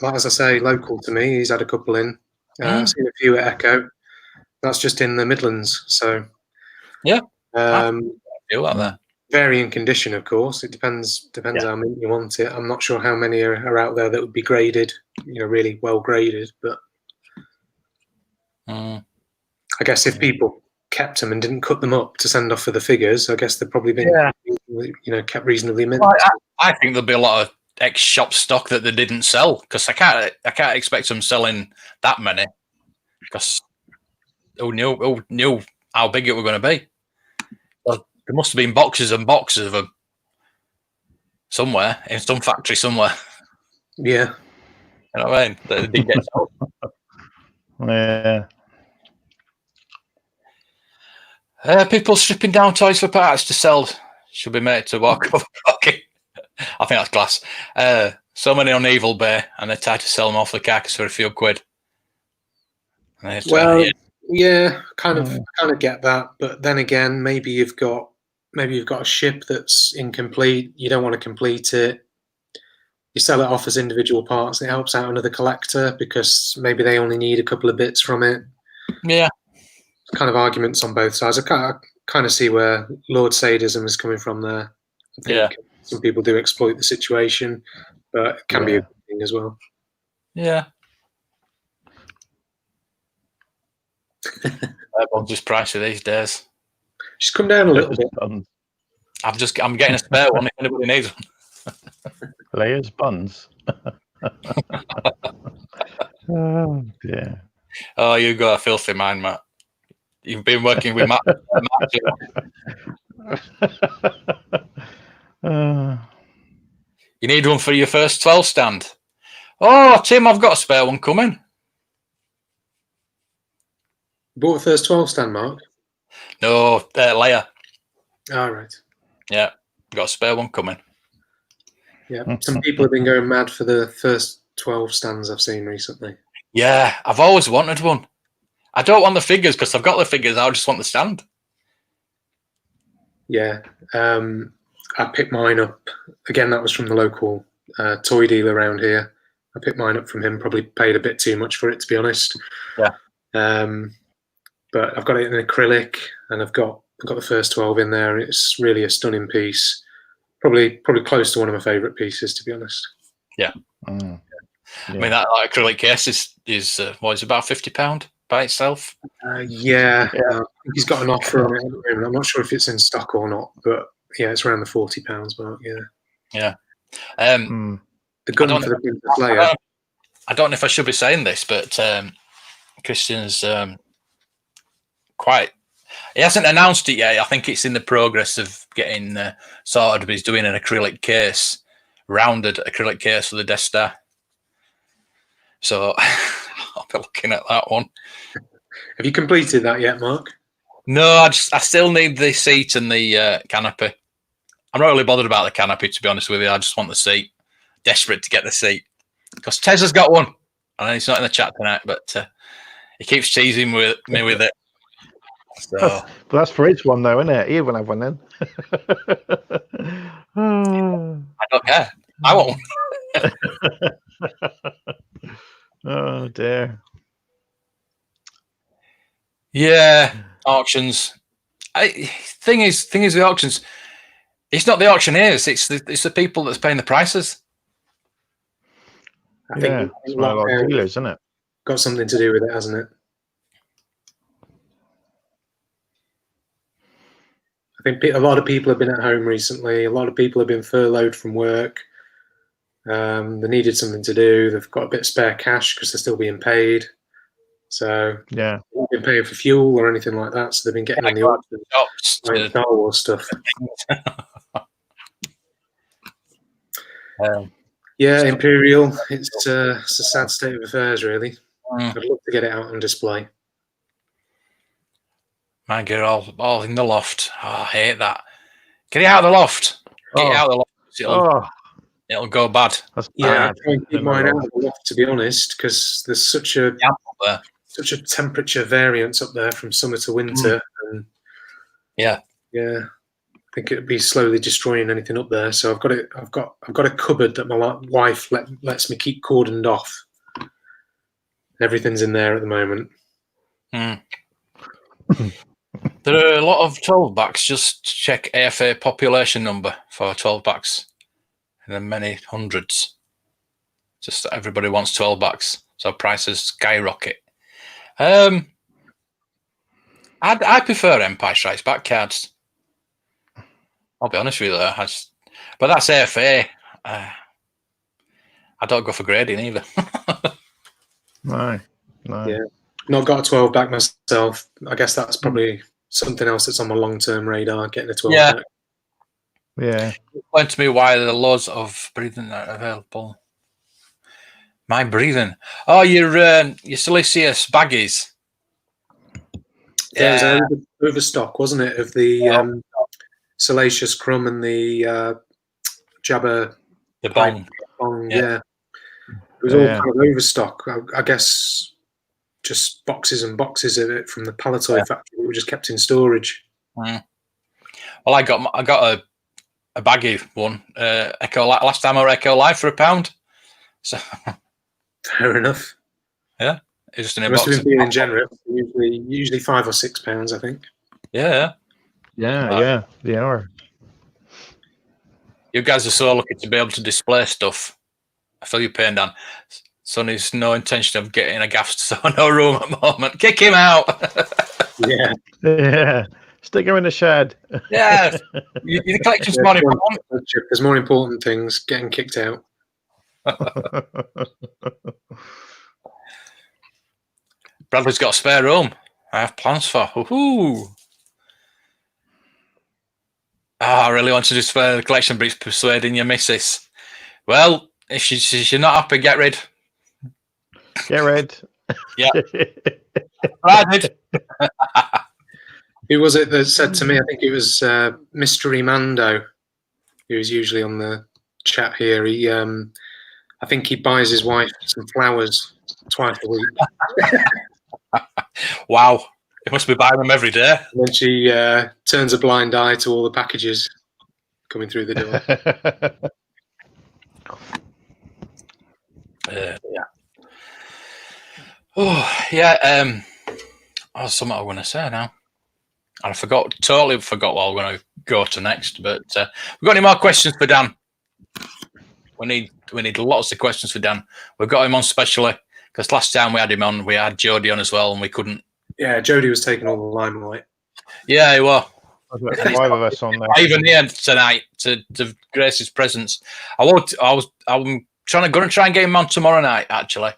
Like, as I say, local to me, he's had a couple in. I've seen a few at Echo. That's just in the Midlands. So, yeah. Feel like that. Varying condition, of course. It depends how many you want it. I'm not sure how many are out there that would be graded, really well graded. But I guess if people kept them and didn't cut them up to send off for the figures, I guess they've probably been, kept reasonably mint. Well, I think there'll be a lot of ex-shop stock that they didn't sell because I can't expect them selling that many because who knew how big it were going to be. Well, there must have been boxes and boxes of them somewhere in some factory somewhere. Yeah, you know what I mean. They didn't get sold. Yeah. People stripping down toys for parts to sell should be made to walk over. Okay. I think that's class. So many on Evil Bay, and they try to sell them off the carcass for a few quid. Well, kind of get that, but then again, maybe you've got a ship that's incomplete. You don't want to complete it. You sell it off as individual parts. It helps out another collector because maybe they only need a couple of bits from it. Yeah. Kind of arguments on both sides. I kind of see where Lord Sadism is coming from there. I think some people do exploit the situation, but it can be a good thing as well. Yeah. Everyone's just pricey these days. She's come down a little bit. I'm getting a spare one if anybody needs one. Layers buns. Oh, yeah. Oh, you got a filthy mind, Matt. You've been working with Matt. You need one for your first 12 stand. Oh, Tim, I've got a spare one coming. Bought the first 12 stand, Mark? No, Leia. All right. Yeah, got a spare one coming. Yeah, some people have been going mad for the first 12 stands I've seen recently. Yeah, I've always wanted one. I don't want the figures because I've got the figures. I just want the stand. Yeah, I picked mine up. Again, that was from the local toy dealer around here. I picked mine up from him. Probably paid a bit too much for it, to be honest. Yeah. But I've got it in acrylic, and I've got the first 12 in there. It's really a stunning piece. Probably close to one of my favourite pieces, to be honest. Yeah. Yeah. I mean, that acrylic case is about £50 by itself. Yeah. I think he's got an offer on it at the moment. I'm not sure if it's in stock or not, but yeah, it's around the £40 mark. Yeah. The gun for the Princess Leia. I don't know if I should be saying this, but Christian's quite. He hasn't announced it yet. I think it's in the progress of getting sorted. But he's doing an acrylic case, rounded acrylic case for the Death Star. So I'll be looking at that one. Have you completed that yet, Mark? No, I still need the seat and the canopy. I'm not really bothered about the canopy, to be honest with you. I just want the seat. Desperate to get the seat because Tez has got one. I know he's not in the chat tonight, but he keeps teasing me with it. So that's for each one, though, isn't it? You will have one then. I don't care. I want one. Oh dear. Yeah, auctions. Thing is with auctions, it's not the auctioneers. It's the people that's paying the prices. I think it's one of our dealers, isn't it? Got something to do with it, hasn't it? I think a lot of people have been at home recently. A lot of people have been furloughed from work. They needed something to do. They've got a bit of spare cash because they're still being paid. So yeah, they've not been paying for fuel or anything like that. So they've been getting on the auction, like Star Wars stuff. Yeah, Imperial. It's a sad state of affairs, really. I'd love to get it out on display. Man, get it all in the loft. Oh, I hate that. Get it out of the loft. Get it out of the loft. It'll go bad. That's yeah, bad. I try and keep mine out of the loft, to be honest, because there's such a temperature variance up there from summer to winter. And yeah. I think it'd be slowly destroying anything up there. So I've got a cupboard that my wife lets me keep cordoned off. Everything's in there at the moment. There are a lot of 12 backs. Just check AFA population number for 12 backs. And then many hundreds. Just everybody wants 12 backs. So prices skyrocket. I prefer Empire Strikes Back cards. I'll be honest with you there. But that's AFA. I don't go for grading either. No. Yeah. Not got a 12 back myself. I guess that's probably something else that's on my long-term radar, getting a 12 back. Yeah. Explain to me why the laws of breathing are available. My breathing. Oh, your Silicious baggies. Yeah, it was overstock, wasn't it, of the Salacious Crumb and the Jabba. The Bong. Yeah. It was all kind of overstock. I guess just boxes and boxes of it from the Paliboys factory that were just kept in storage. Well, I got a baggy one. Echo last time I were Echo Live for £1. So fair enough. Yeah, it's just in a box. Must have been feeling generous. Usually £5 or £6, I think. Yeah. They are. You guys are so lucky to be able to display stuff. I feel your pain, Dan. Sonny's no intention of getting a gaff, so no room at the moment. Kick him out. Yeah. Stick her in the shed. Yeah. The collection's more important. There's more important things getting kicked out. Bradley's got a spare room. I have plans for. Woohoo! I really want to do spare the collection, but it's persuading your missus. Well, if she's not happy, get rid. Get rid. Yeah. I did. Who was it that said to me? I think it was Mystery Mando, who's usually on the chat here. He, I think he buys his wife some flowers twice a week. Wow. He must be buying them every day. And then she turns a blind eye to all the packages coming through the door. Yeah. Oh, yeah. That's something I want to say now. And I totally forgot what I'm going to go to next. But we've got any more questions for Dan? We need lots of questions for Dan. We've got him on specially because last time we had him on, we had Jody on as well, and we couldn't. Yeah, Jody was taking all the limelight. Yeah, he was. There's 5 of us on there. Even here tonight to grace his presence. I'm trying to try and get him on tomorrow night. Actually,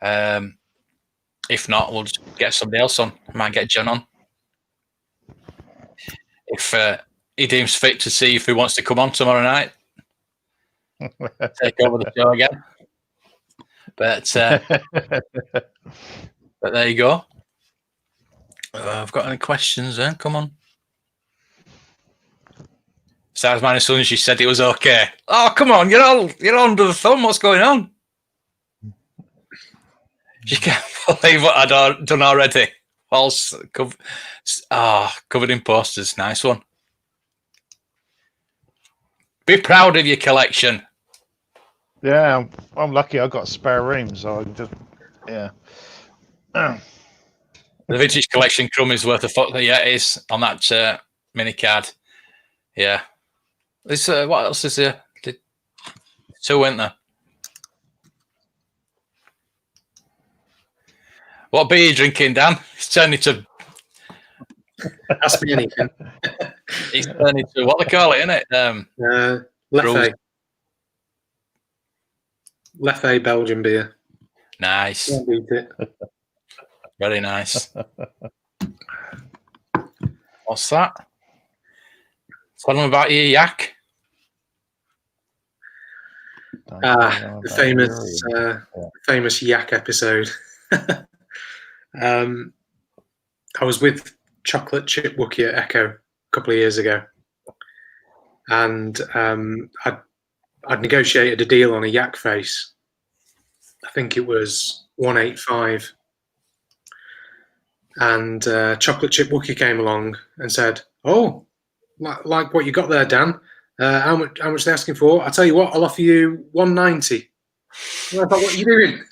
if not, we'll just get somebody else on. Might get John on if he deems fit to see if he wants to come on tomorrow night. Take over the show again. But there you go. I've got any questions then? Come on. Stars minus son, she said it was okay. Oh, come on, you're all under the thumb. What's going on? You can't believe what I'd done already. False covered in posters. Nice one. Be proud of your collection. Yeah, I'm lucky. I've got spare rooms, so I can just The vintage collection crumb is worth a fuck. Yeah, it is on that mini card. Yeah. This what else is there? 2, weren't there? What beer are you drinking, Dan? It's turned into. Ask me anything. It's turned into what they call it, isn't it? Leffe. Leffe Belgian beer. Nice. Can't beat it. Very nice. What's that? Tell them about your yak. The famous yak episode. I was with Chocolate Chip Wookie at Echo a couple of years ago, and I'd negotiated a deal on a yak face. I think it was 185, and Chocolate Chip Wookie came along and said, "Oh, like what you got there, Dan? How much are they asking for? I'll tell you what, I'll offer you 190. And I thought, what are you doing?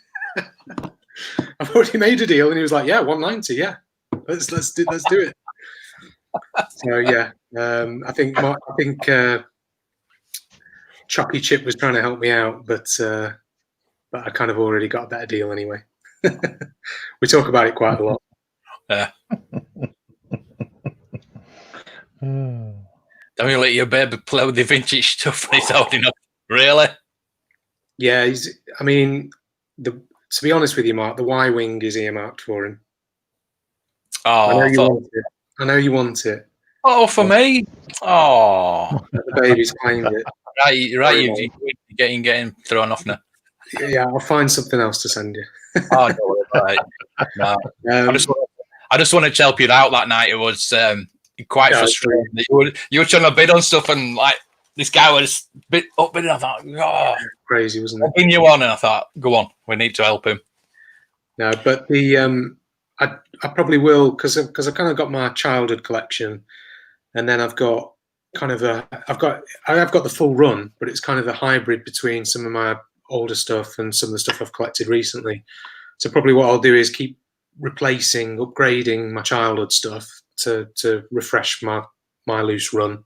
I've already made a deal, and he was like, "Yeah, 190. Yeah, let's do it." So yeah, I think Chocky Chip was trying to help me out, but I kind of already got a better deal anyway. We talk about it quite a lot. Yeah. Don't you let your baby play with the vintage stuff when he's holding up? Really? Yeah, to be honest with you, Mark, the Y-wing is earmarked for him. Oh, I know you want it. Oh, for me? Oh. The baby's claimed it. Right, you're getting thrown off now. Yeah, I'll find something else to send you. Oh, don't worry about it. No. I just wanted to help you out that night. It was quite frustrating. You were trying to bid on stuff, and like this guy was upbidding. I thought, oh, crazy, wasn't it? Bidding you on, and I thought, go on, we need to help him. No, but I probably will because I kind of got my childhood collection, and then I've got the full run, but it's kind of a hybrid between some of my older stuff and some of the stuff I've collected recently. So probably what I'll do is keep replacing, upgrading my childhood stuff to refresh my loose run,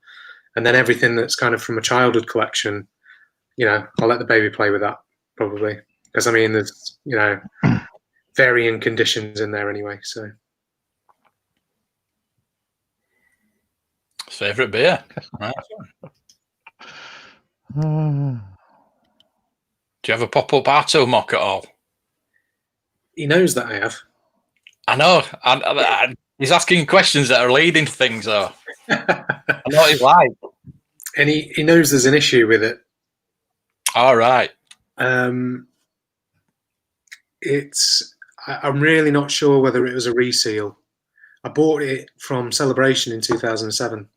and then everything that's kind of from a childhood collection, I'll let the baby play with that probably, because there's varying conditions in there anyway. So favorite beer. Right. Do you have a pop-up R2 mock at all? He knows that I have. I know. He's asking questions that are leading to things, though. I know what he's like. And he knows there's an issue with it. All right. I'm really not sure whether it was a reseal. I bought it from Celebration in 2007.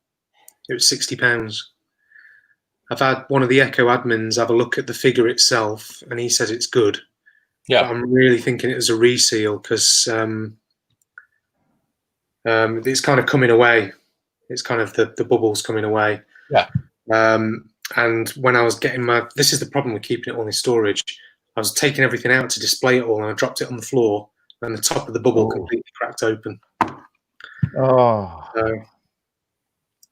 It was £60. I've had one of the Echo admins have a look at the figure itself, and he says it's good. Yeah. But I'm really thinking it was a reseal because it's kind of coming away. It's kind of the bubble's coming away. Yeah. And when I was getting this is the problem with keeping it all in storage. I was taking everything out to display it all, and I dropped it on the floor, and the top of the bubble completely cracked open. Oh.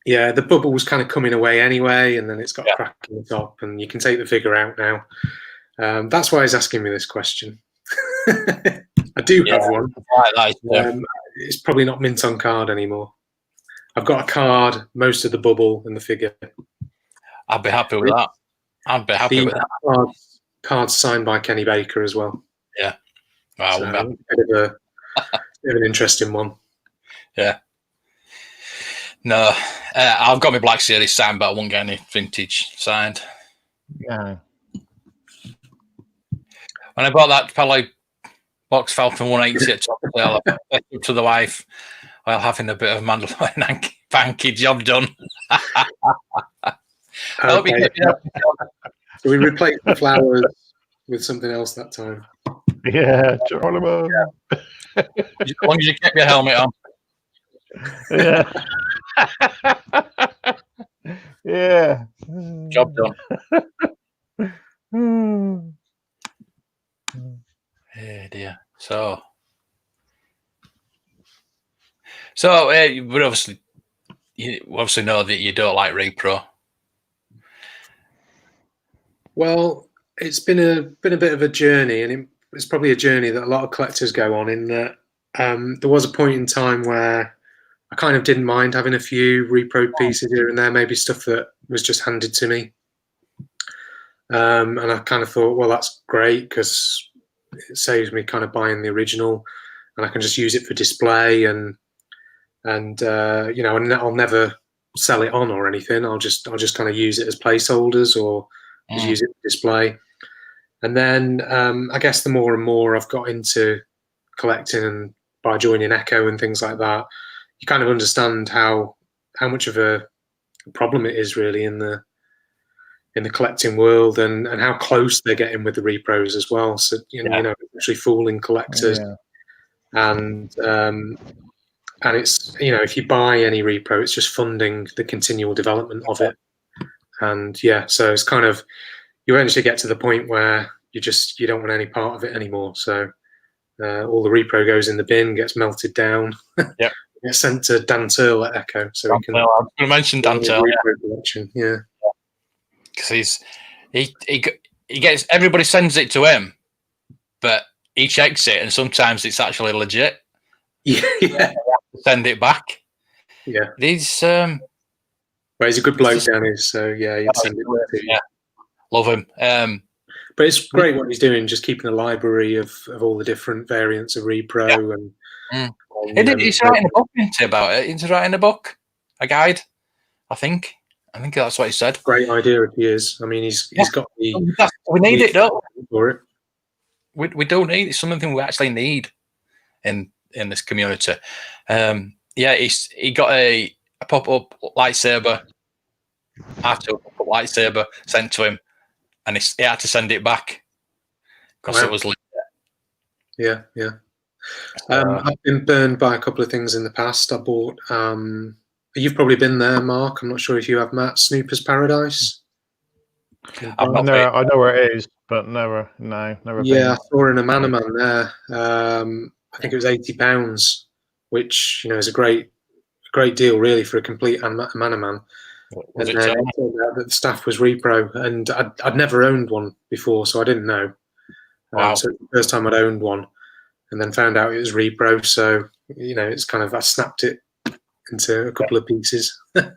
Yeah, the bubble was kind of coming away anyway, and then it's got a crack in the top, and you can take the figure out now. That's why he's asking me this question. I do have one. It's probably not mint on card anymore. I've got a card, most of the bubble, and the figure. I'd be happy with that. I'd be happy with that. Cards signed by Kenny Baker as well. Yeah. Wow. So a bit of an interesting one. Yeah. No, I've got my Black Series signed, but I won't get any vintage signed. Yeah. When I bought that Paliboys Falcon 180 at top sale, I said to the wife, while having a bit of Mandalorian fanky job done. Okay. So we replaced the flowers with something else that time. Yeah, Geronimo. Yeah. As long as you keep your helmet on. Yeah. Yeah. Job done. Oh dear. So you would obviously know that you don't like repro. Well, it's been a bit of a journey, and it's probably a journey that a lot of collectors go on. In that there was a point in time where I kind of didn't mind having a few repro pieces here and there, maybe stuff that was just handed to me. And I kind of thought, well, that's great because it saves me kind of buying the original, and I can just use it for display, and I'll never sell it on or anything. I'll just kind of use it as placeholders or just use it for display. And then I guess the more and more I've got into collecting, and by joining Echo and things like that, you kind of understand how much of a problem it is really in the collecting world, and how close they're getting with the repros as well. So actually fooling collectors, and it's if you buy any repro, it's just funding the continual development of it. And so it's kind of, you eventually get to the point where you don't want any part of it anymore. So all the repro goes in the bin, gets melted down. Yep. Gets sent to Dan Turl at Echo. So we can. I was going to mention Dan Turl. Yeah. Because he gets, everybody sends it to him, but he checks it, and sometimes it's actually legit. Yeah. Send it back. Yeah. These. Well, he's a good bloke, Danny. So he'd send it back to you. Yeah. Love him. But it's great what he's doing, just keeping a library of all the different variants of repro and. He's writing a book about it. He's writing a book, a guide. I think that's what he said. Great idea if he is. I mean, he's got the. We need it, though. For it. We don't need it. It's something we actually need in this community. He got a pop-up lightsaber. After a pop-up lightsaber sent to him, and he had to send it back because it was legit. Yeah. I've been burned by a couple of things in the past. I bought. You've probably been there, Mark. I'm not sure if you have, Matt. Snooper's Paradise. I know where it is, but never. Yeah, I saw in a Manaman there. I think it was £80, which is a great deal really for a complete Manaman. And then it turned out that the staff was repro, and I'd never owned one before, so I didn't know. Wow. So it was the first time I'd owned one, and then found out it was repro. So it's kind of, I snapped it into a couple of pieces, and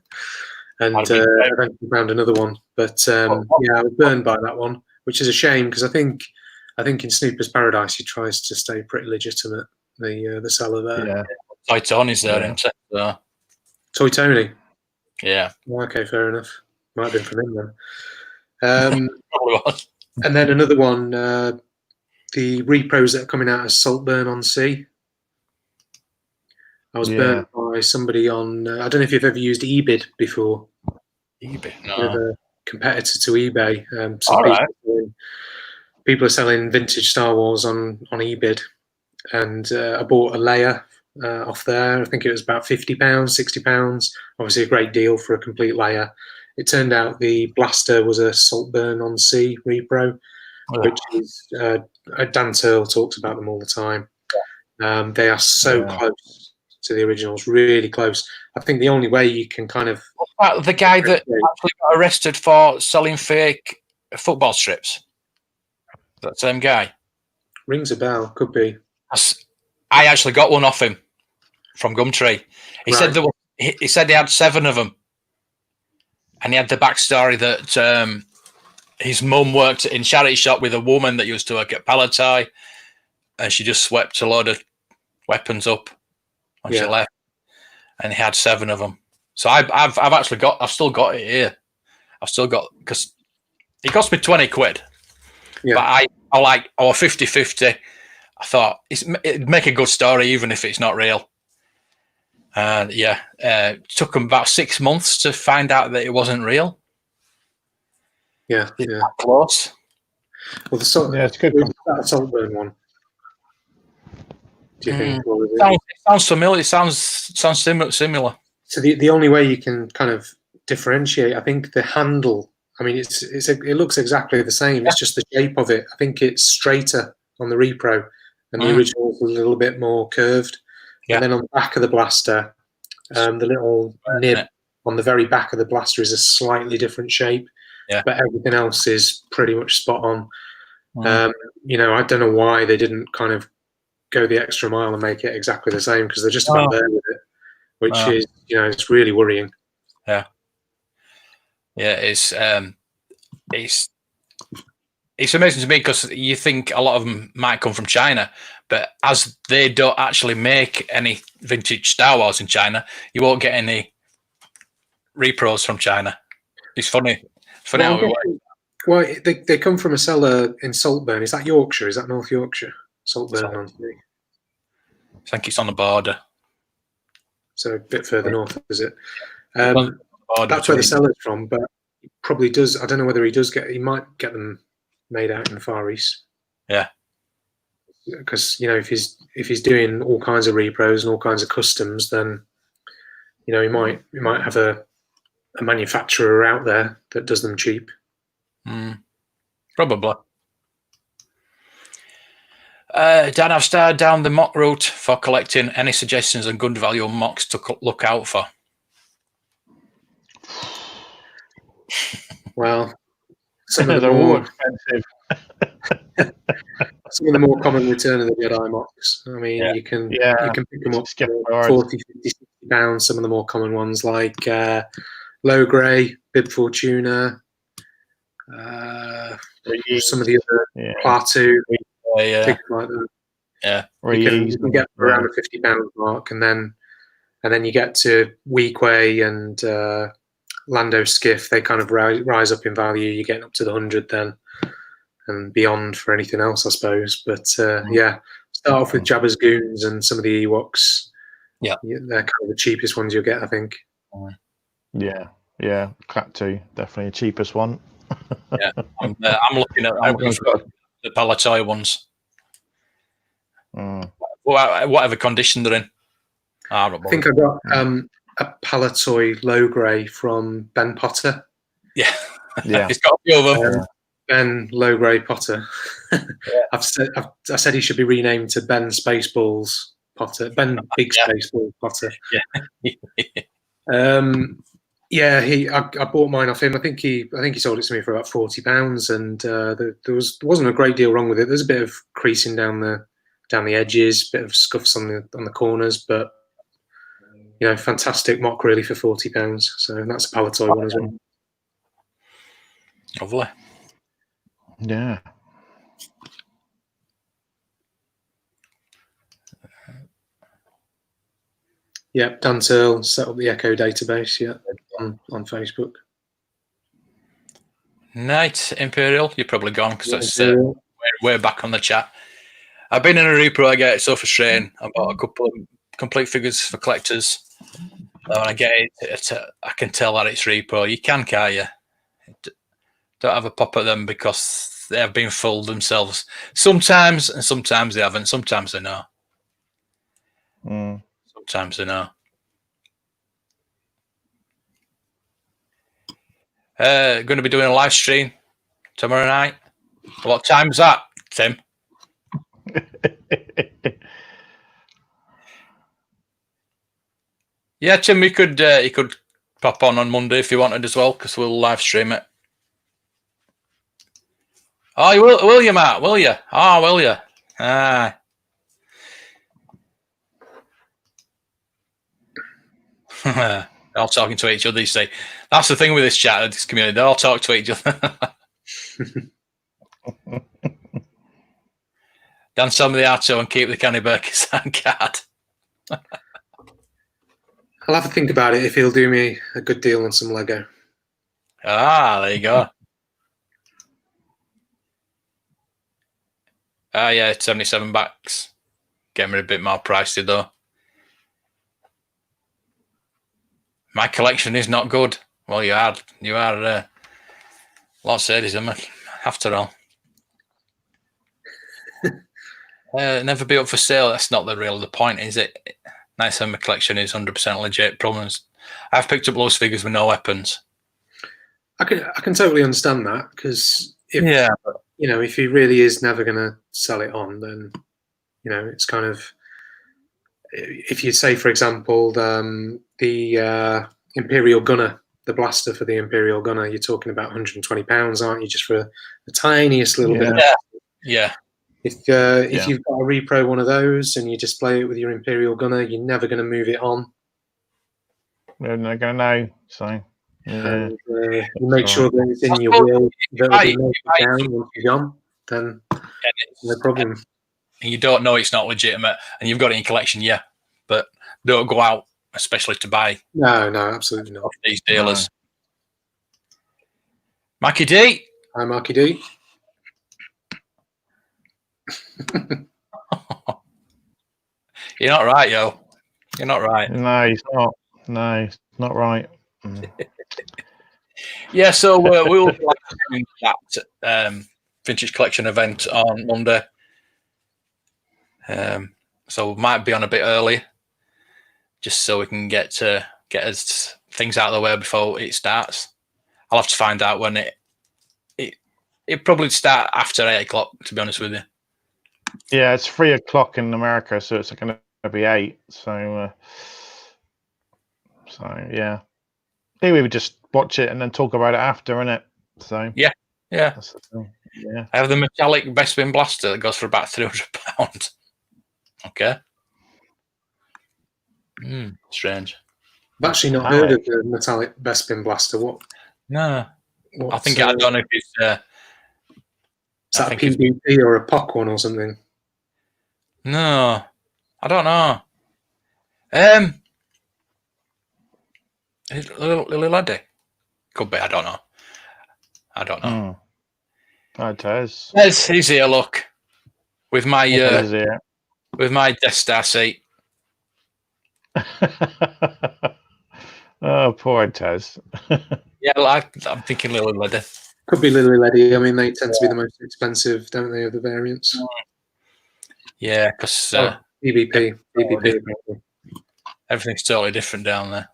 eventually found another one. But I was burned by that one, which is a shame because I think I think in Snooper's Paradise, he tries to stay pretty legitimate. The seller there. Yeah. Toy Tony's there, isn't it? So. Toy Tony. Yeah. Okay, fair enough. Might have been from him then. Probably was. And then another one, the repros that are coming out as Saltburn-on-Sea. I was burnt by somebody on. I don't know if you've ever used eBid before. eBay, no. A competitor to eBay. People are selling vintage Star Wars on eBid, and I bought a layer off there. I think it was about £50, £60. Obviously, a great deal for a complete layer. It turned out the blaster was a Saltburn-on-Sea repro, which is Dan Turl talks about them all the time. They are so close to the originals, really close. I think the only way you can kind of... What about the guy that actually got arrested for selling fake football strips? That same guy? Rings a bell, could be. I actually got one off him from Gumtree. He said he said he had 7 of them. And he had the backstory that his mum worked in charity shop with a woman that used to work at Paliboys, and she just swept a load of weapons up when she left, and he had 7 of them. So I've still got it here. I've still got, because it cost me 20 quid. Yeah. But I like 50-50. I thought it'd make a good story even if it's not real. And it took them about 6 months to find out that it wasn't real. Yeah, close. Well, it's good. That Saltburn one. Do you think? It sounds familiar. It sounds similar. So the only way you can kind of differentiate, I think, the handle. I mean, it looks exactly the same. It's just the shape of it. I think it's straighter on the repro, and the original is a little bit more curved. Yeah. And then on the back of the blaster, the little nib on the very back of the blaster is a slightly different shape. Yeah. But everything else is pretty much spot on. I don't know why they didn't kind of go the extra mile and make it exactly the same, because they're just about there with it, which is, it's really worrying. Yeah. Yeah, it's amazing to me, because you think a lot of them might come from China, but as they don't actually make any vintage Star Wars in China, you won't get any repros from China. It's funny. How it works. Well, they come from a seller in Saltburn. Is that Yorkshire? Is that North Yorkshire? Saltburn. I think it's on the border. So a bit further north, is it? That's where the seller's from, but he probably does. I don't know whether he might get them made out in the Far East. Yeah. Because, if he's doing all kinds of repros and all kinds of customs, then, he might have a manufacturer out there that does them cheap. Probably. Dan, I've started down the mock route for collecting. Any suggestions on good value mocks to look out for? Well, some of the more expensive. Some of the more common Return of the Jedi mocks. I mean, you can pick them up for 40, 50, 60 pounds. Some of the more common ones like Low Grey, Bib Fortuna, some of the other Plato, things like that. Yeah, you can get around the £50 mark, and then you get to Weequay and Lando Skiff. They kind of rise up in value. You're getting up to the 100 then, and beyond for anything else, I suppose. But start off with Jabba's Goons and some of the Ewoks. Yeah, they're kind of the cheapest ones you'll get, I think. Yeah, Clapto, definitely the cheapest one. Yeah, I'm looking for the Paliboys ones. Whatever condition they're in. I think I got a Paliboy Low Grey from Ben Potter. Yeah. He's got a few of them. Ben Low Grey Potter. I said he should be renamed to Ben Spaceballs Potter. Ben Big Spaceballs Potter. I bought mine off him. I think he sold it to me for about £40, and there wasn't a great deal wrong with it. There's a bit of creasing down the edges, bit of scuffs on the corners, but fantastic mock really for £40. So that's a Paliboy one as well. Lovely. Yeah. Yeah, Dan Searle set up the Echo database. Yeah, on Facebook. Night Imperial, you're probably gone because that's way back on the chat. I've been in a repro. I get it so frustrating. I bought a couple of complete figures for collectors. When I get it, I can tell that it's repro. You can't you? Don't have a pop at them because they have been fooled themselves. Sometimes, and sometimes they haven't. Sometimes they know. Sometimes they know. Going to be doing a live stream tomorrow night. What time's that, Tim? Yeah, Tim, you could pop on Monday if you wanted as well, because we'll live stream it. Oh, you will you, Matt? Will you? Oh, will you? Ah. They're all talking to each other, you see. That's the thing with this chat, this community. They all talk to each other. Dance some of the Arto and keep the Canny Burkistan card. I'll have a think about it if he'll do me a good deal on some Lego. Ah, there you go. Yeah, it's 77 bucks. Getting a bit more pricey though. My collection is not good. Well, you are lots of them after all. Never be up for sale. That's not the point, is it? Nice my collection is 100% legit. Problems. I've picked up those figures with no weapons. I can totally understand that, because if he really is never going to sell it on, then it's kind of, if you say, for example, the Imperial Gunner, the blaster for the Imperial Gunner, you're talking about £120, aren't you? Just for the tiniest little bit. Yeah. If you've got a repro one of those and you display it with your Imperial Gunner, you're never going to move it on. They're not going to know. So and you make sure that it's in your will that will be noted down once you're gone. Then no problem. And you don't know it's not legitimate, and you've got it in your collection, but don't go out, especially to buy. No, absolutely not. These dealers. No. Mackie D. Hi, Marky D. You're not right, yo. You're not right. No, he's not. No, he's not right. Yeah, so we'll be doing that vintage collection event on Monday. So we might be on a bit early, just so we can get us things out of the way before it starts. I'll have to find out when it probably start after 8 o'clock, to be honest with you. Yeah, it's 3 o'clock in America, so it's going to be 8. So yeah. Maybe we just watch it and then talk about it after, innit? So yeah. That's the thing. Yeah. I have the metallic Bespin blaster that goes for about £300. Okay. Strange. I've actually not heard of the metallic Bespin blaster. What? No. I think I don't know if it's. Is that a PvP or a POC one or something? No, I don't know. Lily Laddie? Could be. I don't know. Hi, Tez. He's here. Look, with my Death Star seat. Oh, poor Tez. Yeah, I'm thinking Lily Laddie. Could be Lily Laddie. I mean, they tend to be the most expensive, don't they, of the variants? Yeah, because PvP. Everything's totally different down there.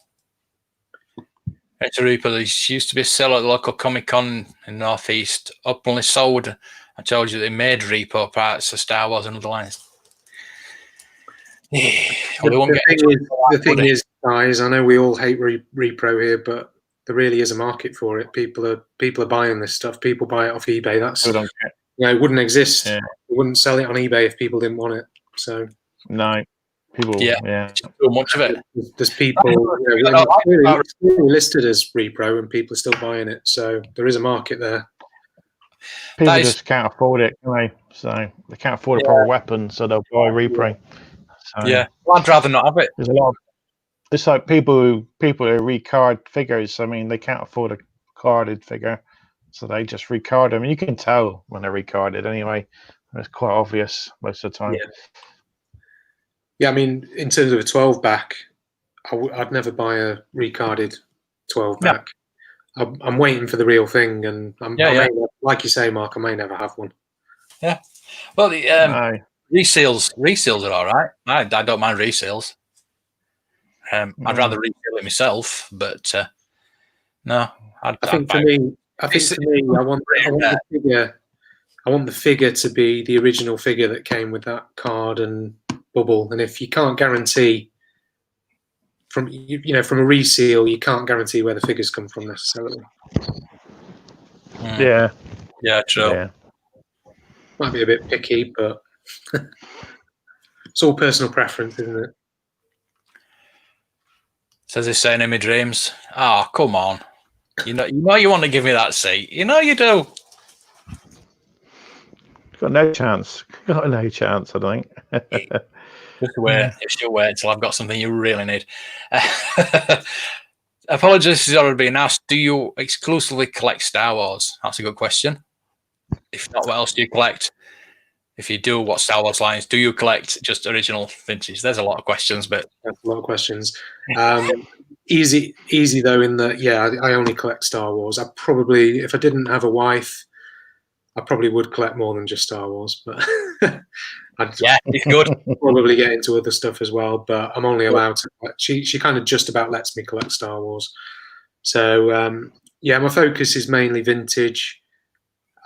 Enter Reaper, there used to be a seller at the local Comic Con in North East. Openly sold. I told you they made repo parts for Star Wars and other lines. The thing is, guys, I know we all hate repro here, but there really is a market for it. People are buying this stuff. People buy it off eBay. That's it wouldn't exist. Yeah. We wouldn't sell it on eBay if people didn't want it. So no, people. Yeah. So much of it. There's people it's really listed as repro, and people are still buying it. So there is a market there. People just can't afford it, can they? So they can't afford a proper weapon, so they'll buy repro. So, yeah, well, I'd rather not have it. There's a lot. It's like people who recard figures. I mean, they can't afford a carded figure, so they just recard them. You can tell when they're recarded anyway. It's quite obvious most of the time. Yeah. I mean, in terms of a 12 back, I'd never buy a recarded 12 back. No. I'm waiting for the real thing, and I may, like you say, Mark, I may never have one. Yeah. Well, the reseals are all right. I don't mind reseals. I'd rather refill it myself, but no. I think for me, I want the figure. I want the figure to be the original figure that came with that card and bubble. And if you can't guarantee from a reseal, you can't guarantee where the figures come from necessarily. Yeah, true. Yeah. Might be a bit picky, but it's all personal preference, isn't it? Says he's saying in my dreams. Oh, come on. You know you want to give me that seat. You know you do. Got no chance. Got no chance, I think. Just wait. It's your wait until I've got something you really need. Apologies, has already been asked. Do you exclusively collect Star Wars? That's a good question. If not, what else do you collect? If you do, what Star Wars lines do you collect? Just original vintage. There's a lot of questions, but that's a lot of questions. Easy though. In that, I only collect Star Wars. I probably, if I didn't have a wife, I probably would collect more than just Star Wars. But it's good. Probably get into other stuff as well. But I'm only allowed to. She kind of just about lets me collect Star Wars. So my focus is mainly vintage.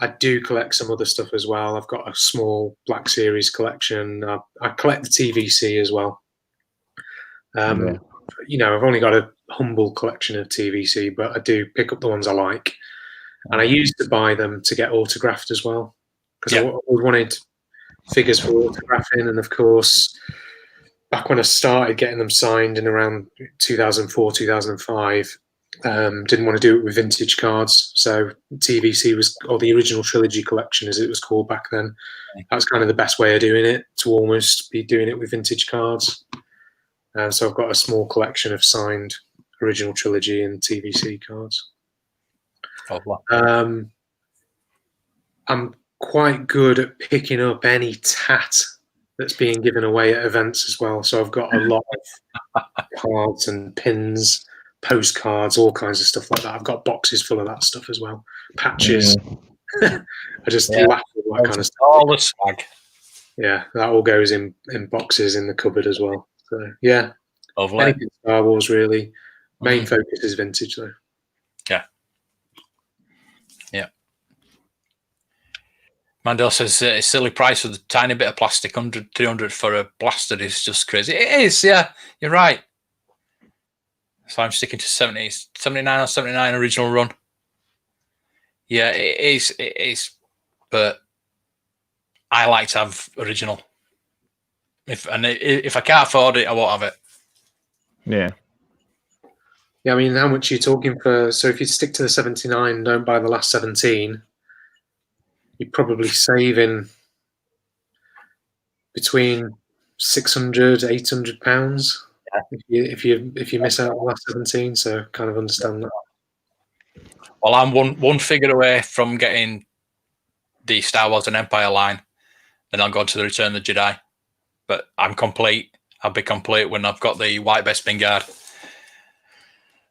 I do collect some other stuff as well. I've got a small Black Series collection. I collect the TVC as well. I've only got a humble collection of TVC, but I do pick up the ones I like. And I used to buy them to get autographed as well, because I wanted figures for autographing. And of course, back when I started getting them signed in around 2004, 2005, didn't want to do it with vintage cards. So TVC or the original trilogy collection, as it was called back then. That was kind of the best way of doing it, to almost be doing it with vintage cards. So I've got a small collection of signed original trilogy and TVC cards. I'm quite good at picking up any tat that's being given away at events as well. So I've got a lot of cards and pins, postcards, all kinds of stuff like that. I've got boxes full of that stuff as well. Patches. I just laugh at that kind of stuff. All the swag. Yeah, that all goes in boxes in the cupboard as well. So yeah, anything Star Wars really. Main focus is vintage though. Mandel says a silly price with a tiny bit of plastic, 100, 300 for a blaster is just crazy. It is, yeah, you're right. So I'm sticking to 79 or 79 original run. Yeah, it is. But I like to have original. If I can't afford it, I won't have it. Yeah. Yeah, I mean, how much are you talking for? So if you stick to the 79, don't buy the last 17, you're probably saving between 600, 800 pounds if you miss out on the last 17. So kind of understand that. Well, I'm one figure away from getting the Star Wars and Empire line, then I'll go to the Return of the Jedi. But I'm complete. I'll be complete when I've got the white Bespin guard.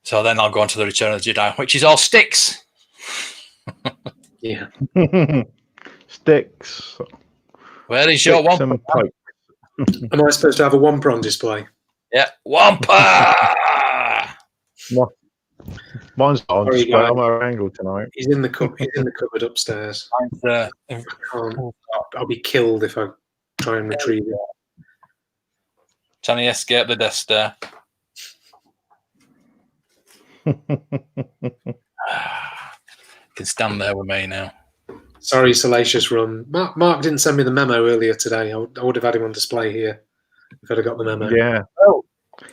So then I'll go on to the Return of the Jedi, which is all sticks. Yeah. Sticks. Where is your one? Am I supposed to have a Wampa on display? Yeah, Wampa! Mine's on display. I'm at an angle tonight. He's in the cupboard upstairs. I'll be killed if I try and retrieve it. Trying to escape the Death Star. Can stand there with me now. Sorry, Salacious Run. Mark didn't send me the memo earlier today. I would have had him on display here if I'd have got the memo. Yeah. Oh,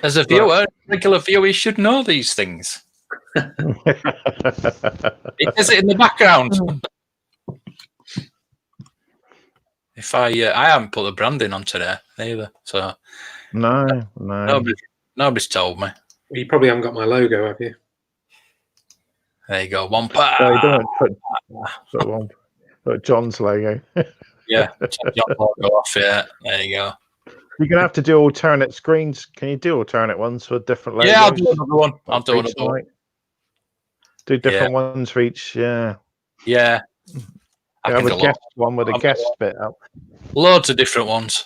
as a viewer, regular viewer, you should know these things. It is in the background. If I haven't put the branding on today either, so no. Nobody's told me. Well, you probably haven't got my logo, have you? There you go. One part. No, you don't put John's logo. Yeah. Take John's logo off. Yeah. There you go. You're gonna have to do alternate screens. Can you do alternate ones for different logos? Yeah, I'll do another one. I'll do another one. Do different ones for each. Yeah. Yeah. I have a guest one with a guest bit up. Loads of different ones.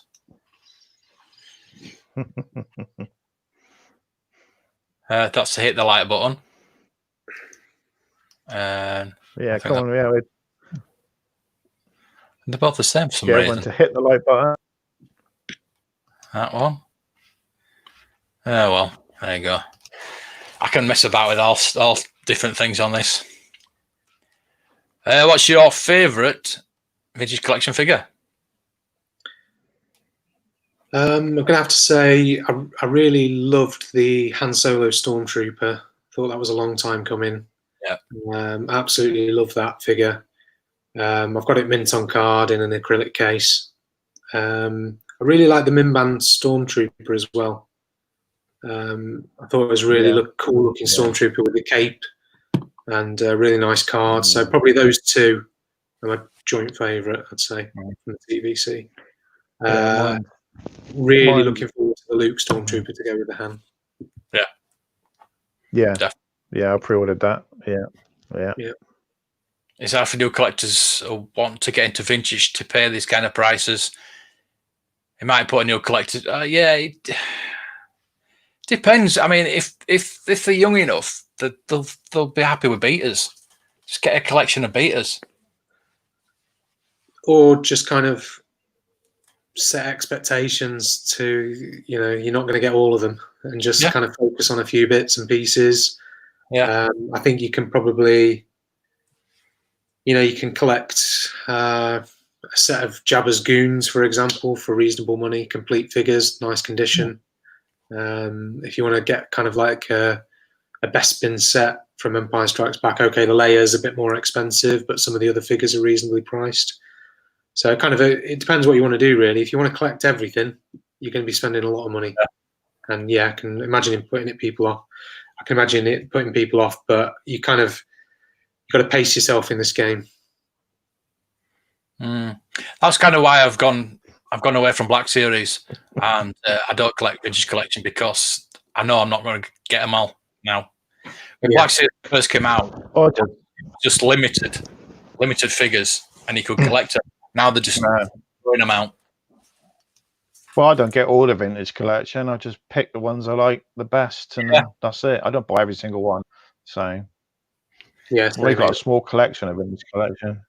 That's to hit the like button. And yeah, come on, yeah. They're both the same for some reason. To hit the like button. That one. Oh well, there you go. I can mess about with all different things on this. What's your favourite vintage collection figure? I'm going to have to say I really loved the Han Solo Stormtrooper. Thought that was a long time coming. Yeah. Absolutely love that figure. I've got it mint on card in an acrylic case. I really like the Minband Stormtrooper as well. I thought it was really cool looking Stormtrooper with the cape and a really nice card. So probably those two are my joint favourite, I'd say, from the TVC. Really looking forward to the Luke Stormtrooper to go with the Han. Yeah. Yeah. Definitely. Yeah, I pre-ordered that. Yeah. It's hard for new collectors who want to get into vintage to pay these kind of prices. It might put a new collector. It depends. I mean, if they're young enough, they'll be happy with beaters. Just get a collection of beaters, or just kind of set expectations to you're not going to get all of them, and just kind of focus on a few bits and pieces. Yeah, I think you can probably, you can collect a set of Jabba's goons, for example, for reasonable money, complete figures, nice condition. If you want to get kind of like a Bespin set from Empire Strikes Back, okay, the Leia's a bit more expensive, but some of the other figures are reasonably priced. So it depends what you want to do, really. If you want to collect everything, you're going to be spending a lot of money. Yeah. And I can imagine putting people off. But you've got to pace yourself in this game. That's kind of why I've gone away from Black Series, and I don't collect vintage collection because I know I'm not going to get them all now. When Black Series first came out, just limited figures, and you could collect them. Now they're just throwing them out. Well, I don't get all the vintage collection. I just pick the ones I like the best, and that's it. I don't buy every single one. So we've got a small collection of vintage collection.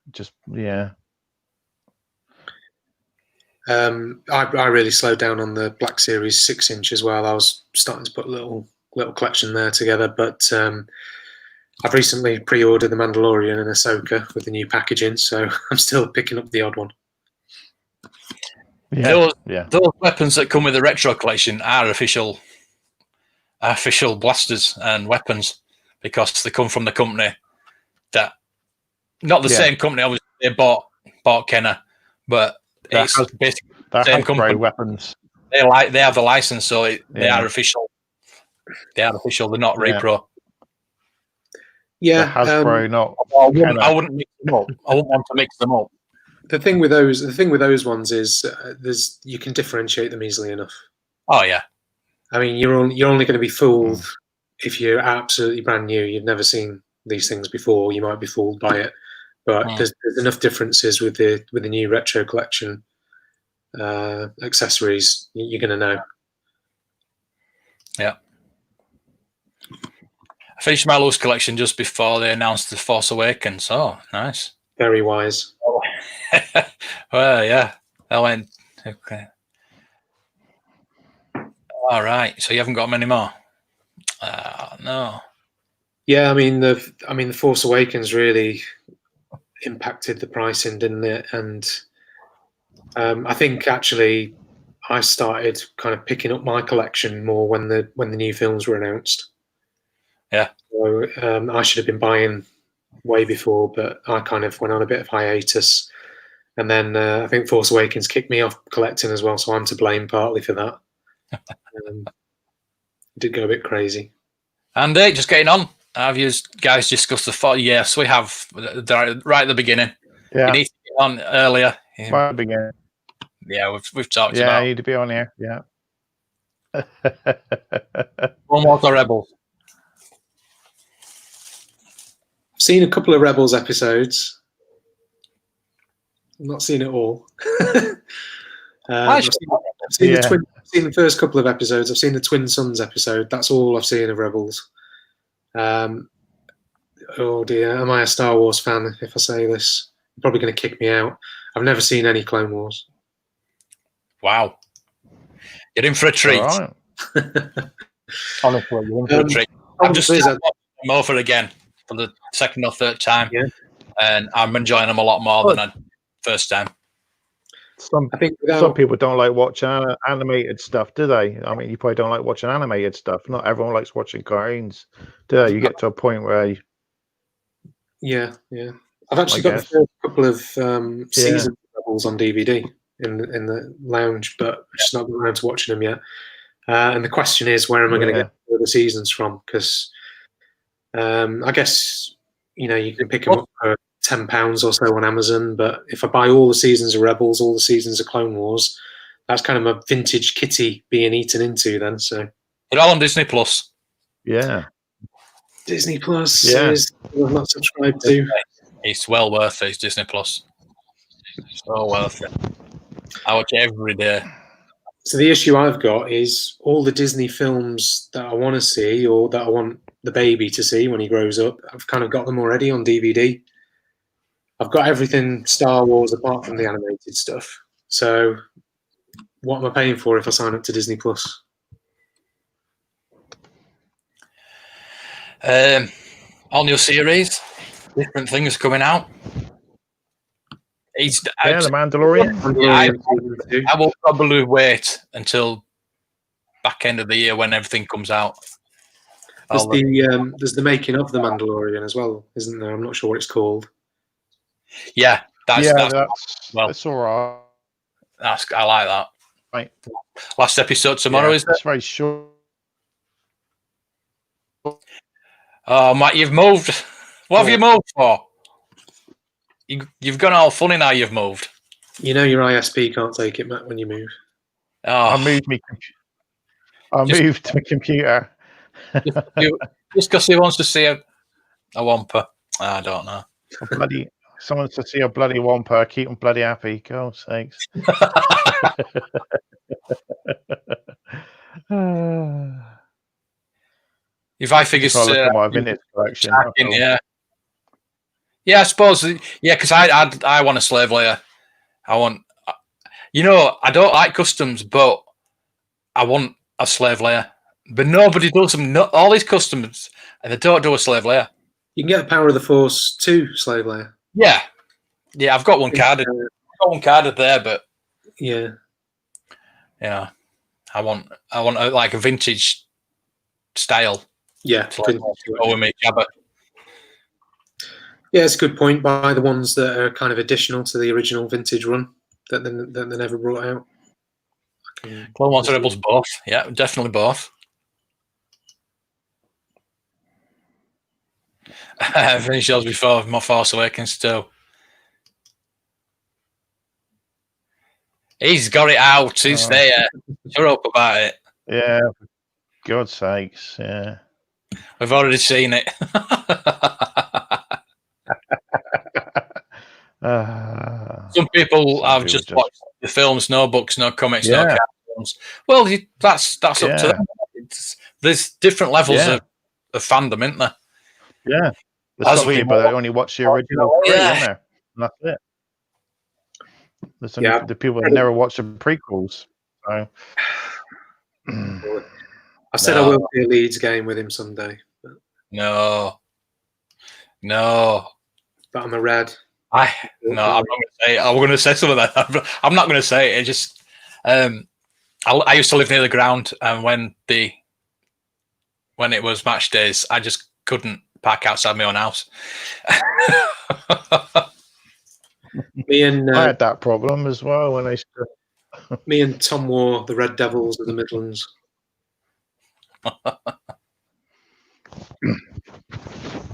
I really slowed down on the Black Series 6-inch as well. I was starting to put a little collection there together, but I've recently pre-ordered The Mandalorian and Ahsoka with the new packaging, so I'm still picking up the odd one. Those weapons that come with the retro collection are official blasters and weapons because they come from the company that, not the same company. Obviously, they bought Kenner, but it's basically the same company. Weapons. They have the license, so they are official. They are official. They're not repro. Yeah, Hasbro, not. I wouldn't mix them up. I wouldn't want to mix them up. The thing with those ones is you can differentiate them easily enough. Oh yeah. I mean, you're only going to be fooled if you're absolutely brand new. You've never seen these things before. You might be fooled by it, but there's enough differences with the new retro collection accessories. You're going to know. Yeah. I finished my loose collection just before they announced The Force Awakens. Oh, nice. Very wise. Well, yeah. I went, okay. All right. So you haven't got many more? No. Yeah, I mean the Force Awakens really impacted the pricing, didn't it? And I think actually I started kind of picking up my collection more when the new films were announced. Yeah. So I should have been buying way before, but I kind of went on a bit of hiatus. And then I think Force Awakens kicked me off collecting as well, so I'm to blame partly for that. did go a bit crazy. Andy, just getting on. Have you guys discussed the thought? Yes, we have. Right at the beginning. Yeah. You need to get on earlier. Right at the beginning. Yeah, we've talked Yeah, about. you need to be on here. Yeah. One more to Rebels. I've seen a couple of Rebels episodes. I'm not seen it all. I've seen the first couple of episodes. I've seen the Twin Sons episode. That's all I've seen of Rebels. Oh dear, am I a Star Wars fan? If I say this, you're probably going to kick me out. I've never seen any Clone Wars. Wow, you're in for a treat. Right. Honestly, you're in for a treat. I've just watched them over again for the second or third time, and I'm enjoying them a lot more than I first time. Some people don't like watching animated stuff, do they? I mean, you probably don't like watching animated stuff. Not everyone likes watching cartoons, do they? You get to a point where yeah. I've actually got the first couple of seasons of Rebels on DVD in the lounge, but I'm just not got around to watching them yet. And the question is, where am I going to get the seasons from? Because I guess you can pick them up for £10 or so on Amazon, but if I buy all the seasons of Rebels, all the seasons of Clone Wars, that's kind of my vintage kitty being eaten into then. So they're all on Disney Plus. Yeah. Disney Plus is I've not subscribed to. It's well worth it. It's Disney Plus. So worth it. I watch it every day. So the issue I've got is all the Disney films that I want to see or that I want the baby to see when he grows up, I've kind of got them already on DVD. I've got everything Star Wars apart from the animated stuff. So what am I paying for if I sign up to Disney Plus? All new series, different things coming out. The Mandalorian. I will probably wait until back end of the year when everything comes out. There's the making of the Mandalorian as well, isn't there? I'm not sure what it's called. Yeah, that's all right. I like that. Right. Last episode tomorrow, is it? It's very short. Oh, Matt, you've moved. What have you moved for? You've gone all funny now. You've moved. You know your ISP can't take it, Matt, when you move. Oh. I moved my computer. Just because he wants to see a Wampa. I don't know. Someone to see a bloody Wampa. Keep them bloody happy. God's sakes. If I figure my vintage collection. Yeah, I suppose. Yeah, because I want a slave layer. I want. I don't like customs, but I want a slave layer. But nobody does them. All these customs, and they don't do a slave layer. You can get the Power of the Force 2 slave layer. Yeah, I've got one carded. There, but yeah, I want like a vintage style. Yeah, over me, Jabba. Yeah, it's a good point. Buy the ones that are kind of additional to the original vintage run that they never brought out. Clone Wars Rebels, both. Yeah, definitely both. I finished yours before my Force Awakens too. He's got it out. He's there. Shut up about it. Yeah, for God's sakes. Yeah. We've already seen it. Some people have just watched the films, no books, no comics, no cartoons. Well, that's up to them. There's different levels of fandom, isn't there? Yeah. There's some people that only watch the original isn't there? And that's it. There's some the people that never watch the prequels. So. I said I will play a Leeds game with him someday. But... No. But I'm a red. I'm not going to say it. I'm going to say some of that. I'm not going to say it. It just, I used to live near the ground, and when it was match days, I just couldn't park outside my own house. I had that problem as well when I used to. Me and Tom wore the Red Devils of the Midlands.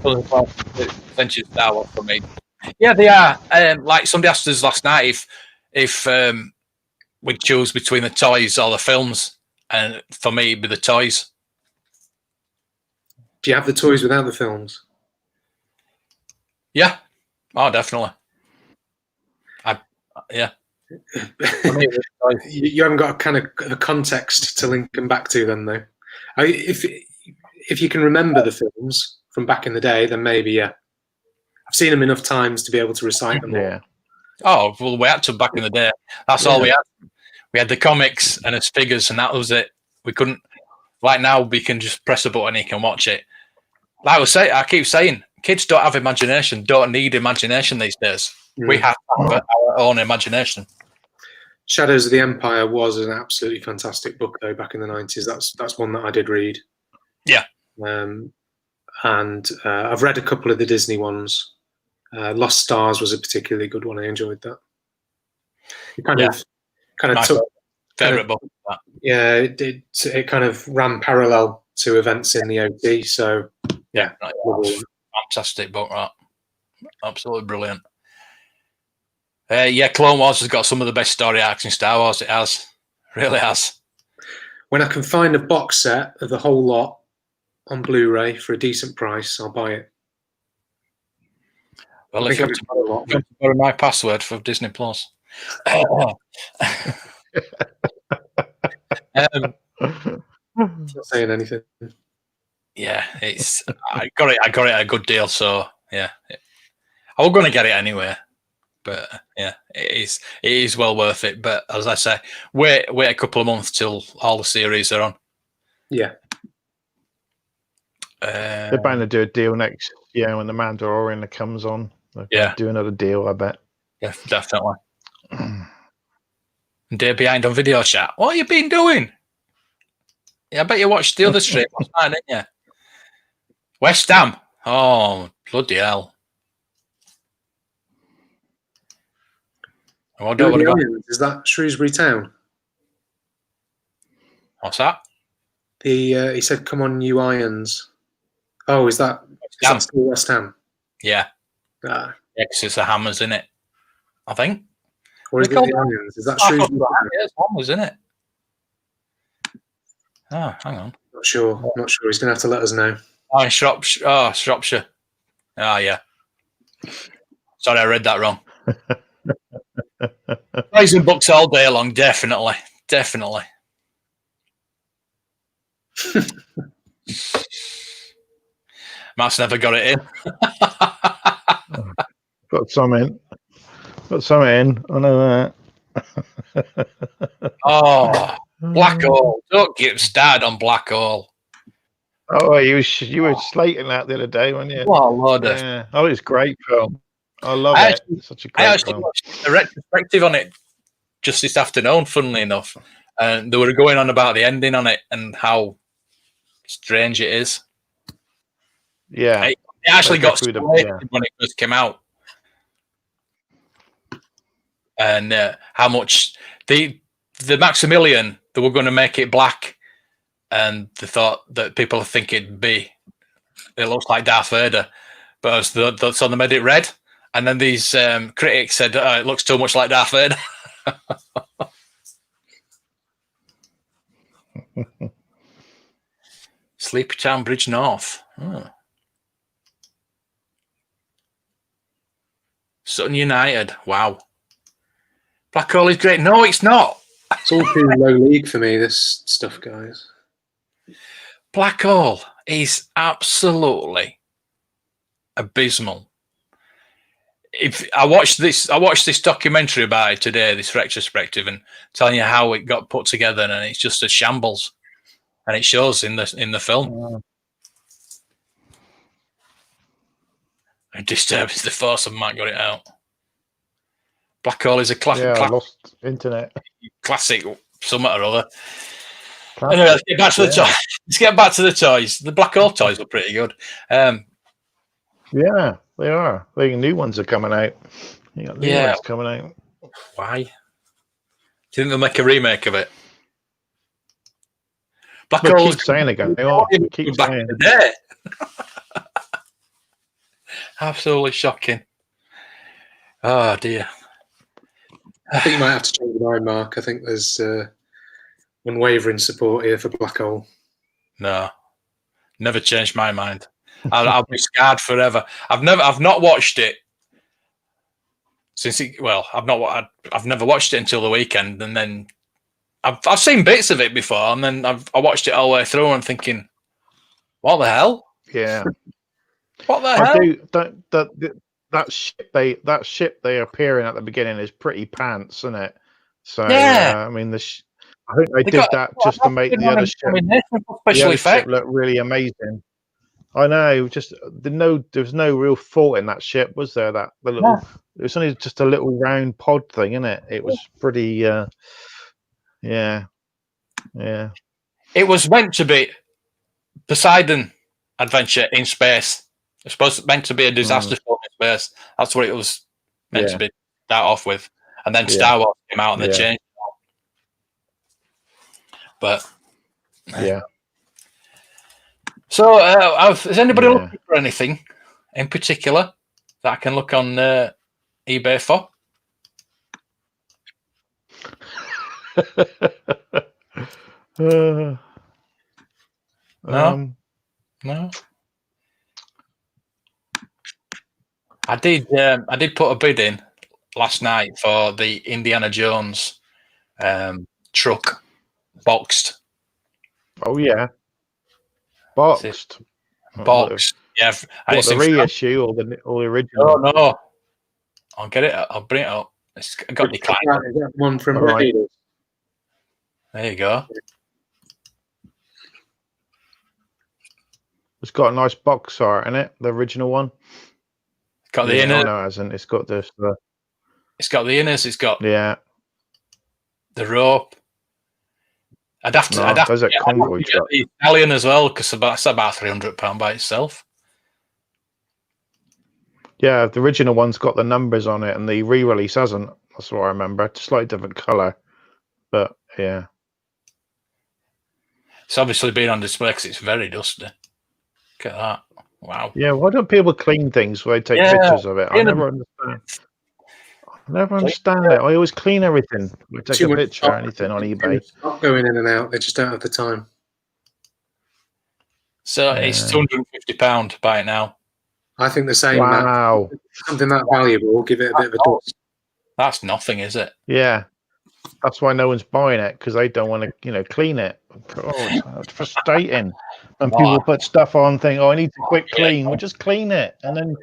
Essentially Star Wars for me. Yeah, they are. Like somebody asked us last night if we'd choose between the toys or the films, and for me, it'd be the toys. Do you have the toys without the films? Yeah. Oh, definitely. Yeah. You haven't got a kind of a context to link them back to, then, though. If you can remember the films from back in the day, then maybe, yeah. I've seen them enough times to be able to recite them all. Oh, well, we had to back in the day. That's all we had. We had the comics and its figures, and that was it. We couldn't. Like now, we can just press a button and you can watch it. Like I keep saying, kids don't have imagination, don't need imagination these days. We have to have our own imagination. Shadows of the Empire was an absolutely fantastic book, though, back in the 90s. That's one that I did read. Yeah. And I've read a couple of the Disney ones. Lost Stars was a particularly good one. I enjoyed that. It kind of took favorite book. Yeah, it kind of ran parallel to events in the OT. So yeah, fantastic book, right? Absolutely brilliant. Clone Wars has got some of the best story arcs in Star Wars. It has, really has. When I can find a box set of the whole lot on Blu-ray for a decent price, I'll buy it. Well, if you have to borrow my password for Disney Plus. Not saying anything. Yeah, I got it at a good deal, so yeah. I was going to get it anyway, but yeah, it is well worth it. But as I say, wait a couple of months till all the series are on. Yeah. They're bound to do a deal next year when the Mandalorian comes on. Yeah, do another deal, I bet. Yeah, definitely. Day behind on video chat. What have you been doing? Yeah, I bet you watched the other stream last night, didn't you? West Ham. Oh, bloody hell. Is that Shrewsbury Town? What's that? He said, "Come on, you Irons." Oh, is that still West Ham? Yeah. Yeah, because it's the Hammers, isn't it? I think. Or is it the Irons? Is that Shrewsbury? Yeah, it's Hammers, isn't it? Oh, hang on. Not sure. He's going to have to let us know. Oh, Shropshire. Oh, yeah. Sorry, I read that wrong. Raising books all day long, definitely. Matt's never got it in. Got some in. I know that. Oh, Black Hole. Don't get started on Black Hole. Oh, you were slating that the other day, weren't you? Well, Lord. Yeah. Oh, it's a great film. I love it. It's such a great film. Watched a retrospective on it just this afternoon, funnily enough. And they were going on about the ending on it and how strange it is. Yeah. It actually got spoiled when it first came out. And how much the Maximilian, they were going to make it black, and they thought that people think it looks like Darth Vader, but so they made it red, and then these critics said it looks too much like Darth Vader. Sleepy Town Bridge North. Sutton United. Wow. Black Hole is great. No, it's not. It's all too low league for me, this stuff, guys. Black Hole is absolutely abysmal. If I watched this documentary about it today, this retrospective, and telling you how it got put together, and it's just a shambles, and it shows in the film. It disturbs the force of Matt got it out. Black Hole is a classic. Yeah, I lost internet. Classic, something or other. Anyway, let's get back to the toys. Let's get back to the toys. The Black Hole toys were pretty good. Yeah, they are. The new ones are coming out. You got new ones coming out. Why? Do you think they'll make a remake of it? Black But Hole keep saying again. Keep back saying. in the day. Absolutely shocking. Oh dear. I think you might have to change your mind, Mark. I think there's unwavering support here for Black Hole. No, never changed my mind. I'll be scarred forever. I've not watched it since I've never watched it until the weekend, and then I've seen bits of it before, and then I watched it all the way through, and I'm thinking, what the hell? Yeah. What the hell? That ship they appear in at the beginning is pretty pants, isn't it? So Yeah. I mean, I think they did that just to make the other ship look really amazing. I know. Just there was no real thought in that ship, was there? It was only just a little round pod thing, isn't it? It was pretty. Yeah. It was meant to be Poseidon adventure in space. It's meant to be a disaster film in space. That's what it was meant to be start off with, and then Star Wars came out and they changed it all. But yeah. So, is anybody looking for anything in particular that I can look on eBay for? No. I did put a bid in last night for the Indiana Jones truck boxed. Oh yeah, boxed. Yeah. What, the reissue or the original? Oh no, I'll get it. I'll bring it up. It's got declined. Is that one from Raiders? There you go. It's got a nice box art in it. The original one. It's got the inner. No, it hasn't. It's got this. It's got the inners. It's got the rope. I'd have to get the Italian as well, because it's about £300 by itself. Yeah, the original one's got the numbers on it, and the re-release hasn't. That's what I remember. It's slightly different colour, but yeah. It's obviously been on display because it's very dusty. Look at that! Wow. Yeah, why don't people clean things when they take pictures of it? I never understand it. I always clean everything. We take a picture or anything on eBay. Not going in and out. They just don't have the time. So it's £250. Buy it now. I think the same. Wow. Something that valuable, give it a bit of a dust. That's nothing, is it? Yeah. That's why no one's buying it, because they don't want to, clean it. Oh, it's frustrating. When people put stuff on, think, I need to quick clean. Well, just clean it, and then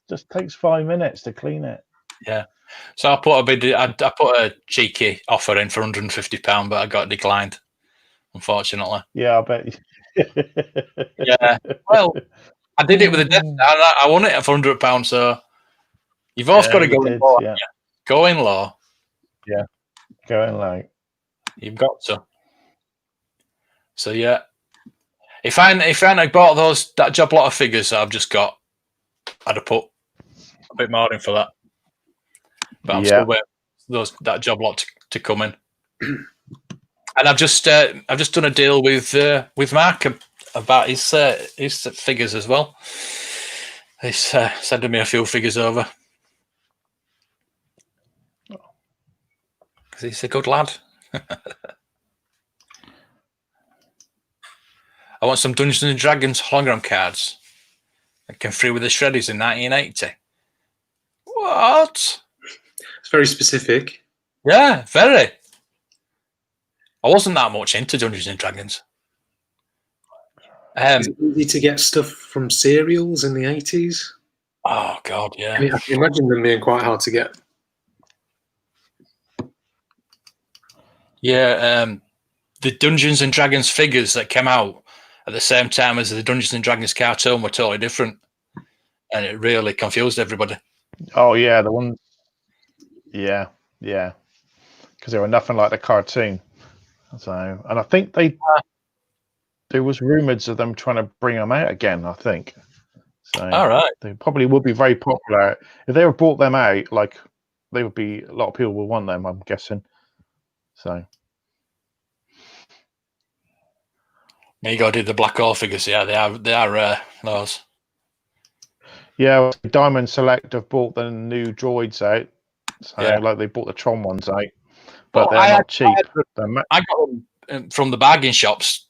just takes 5 minutes to clean it. Yeah. So I put a cheeky offer in for £150, but I got declined, unfortunately. Yeah, I bet. Yeah. Well, I did it with a death. I won it for £100. So you've also got to go in low. Yeah. Go in low. Yeah. Go in low. You've got to. So yeah, if I hadn't bought that job lot of figures that I've just got, I'd have put a bit more in for that. But I'm still waiting for that job lot to come in. And I've just done a deal with Mark about his figures as well. He's sending me a few figures over because he's a good lad. I want some Dungeons and Dragons hologram cards that came through with the shreddies in 1980. What? It's very specific. Yeah, very. I wasn't that much into Dungeons and Dragons. Is it easy to get stuff from serials in the 80s? Oh, God, yeah. I can imagine them being quite hard to get. Yeah, the Dungeons and Dragons figures that came out at the same time as the Dungeons and Dragons cartoon were totally different, and it really confused everybody. Oh yeah, the one. Yeah, because they were nothing like the cartoon. So, and I think there was rumours of them trying to bring them out again. I think. So, all right, they probably would be very popular if they were brought them out. Like, they would be. A lot of people would want them, I'm guessing. So. Mego did the black hole figures. Yeah, they are rare. Those. Yeah, Diamond Select have bought the new droids out. So Yeah. like they bought the Tron ones out, but they're not cheap. I got them from the bargain shops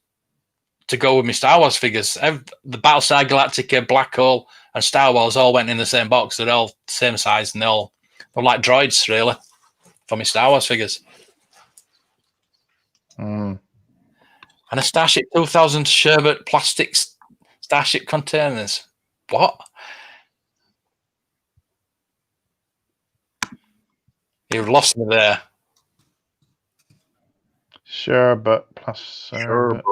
to go with my Star Wars figures. The Battlestar Galactica, Black Hole, and Star Wars all went in the same box. They're all the same size, and they're like droids, really, for my Star Wars figures. Mm. And a Starship 2000 sherbet plastic Starship containers. What? You've lost me there. Sherbet plus sherbet.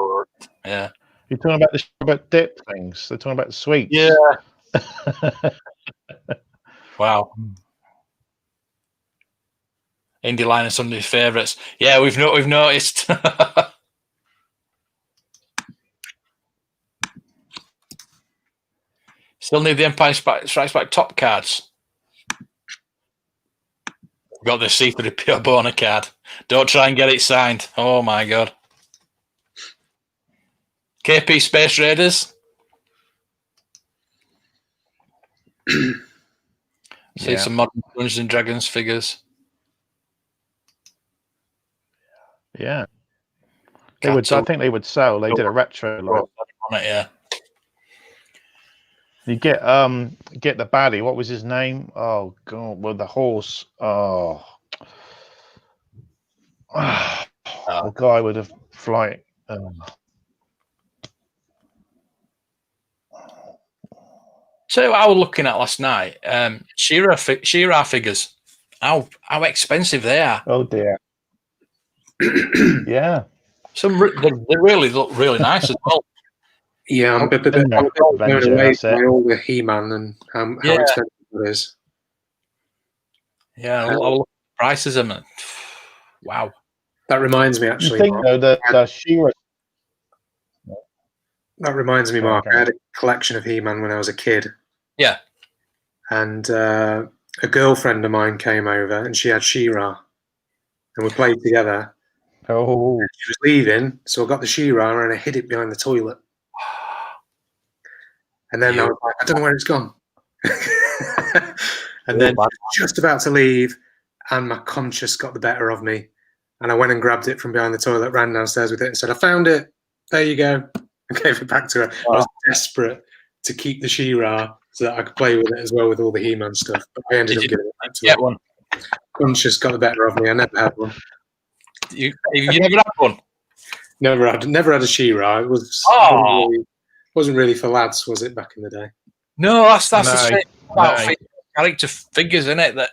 Yeah. You're talking about the sherbet dip things. They're talking about the sweets. Yeah. Wow. Indie Line is some of his favourites. Yeah, we've noticed. Still need the Empire Strikes Back top cards. Got the C-3PO Boner card. Don't try and get it signed. Oh my god. KP Space Raiders. See some modern Dungeons and Dragons figures. Yeah. I think they would sell. They did a retro lot. On it, yeah. You get the baddie. What was his name? Oh god, well the horse. Oh, the guy with a flight. So I was looking at last night. She-Ra figures. How expensive they are. Oh dear. Yeah. They really look really nice as well. Yeah, I'm a bit blown away by all the He-Man and how expensive it is. Yeah, I'll look at the prices of them. Wow. That reminds me, actually. You think though the She-Ra. That reminds me, Mark. I had a collection of He-Man when I was a kid. Yeah. And a girlfriend of mine came over, and she had She-Ra, and we played together. Oh. And she was leaving, so I got the She-Ra and I hid it behind the toilet. And then I was like, I don't know where it's gone. And then just about to leave, and my conscience got the better of me. And I went and grabbed it from behind the toilet, ran downstairs with it, and said, I found it. There you go. And gave it back to her. I was desperate to keep the She-Ra so that I could play with it as well with all the He-Man stuff. But I ended up giving it back to her. One. Conscience got the better of me. I never had one. You never had one? Never had a She-Ra. It wasn't really for lads, was it, back in the day? No, that's the same about character figures, isn't it? That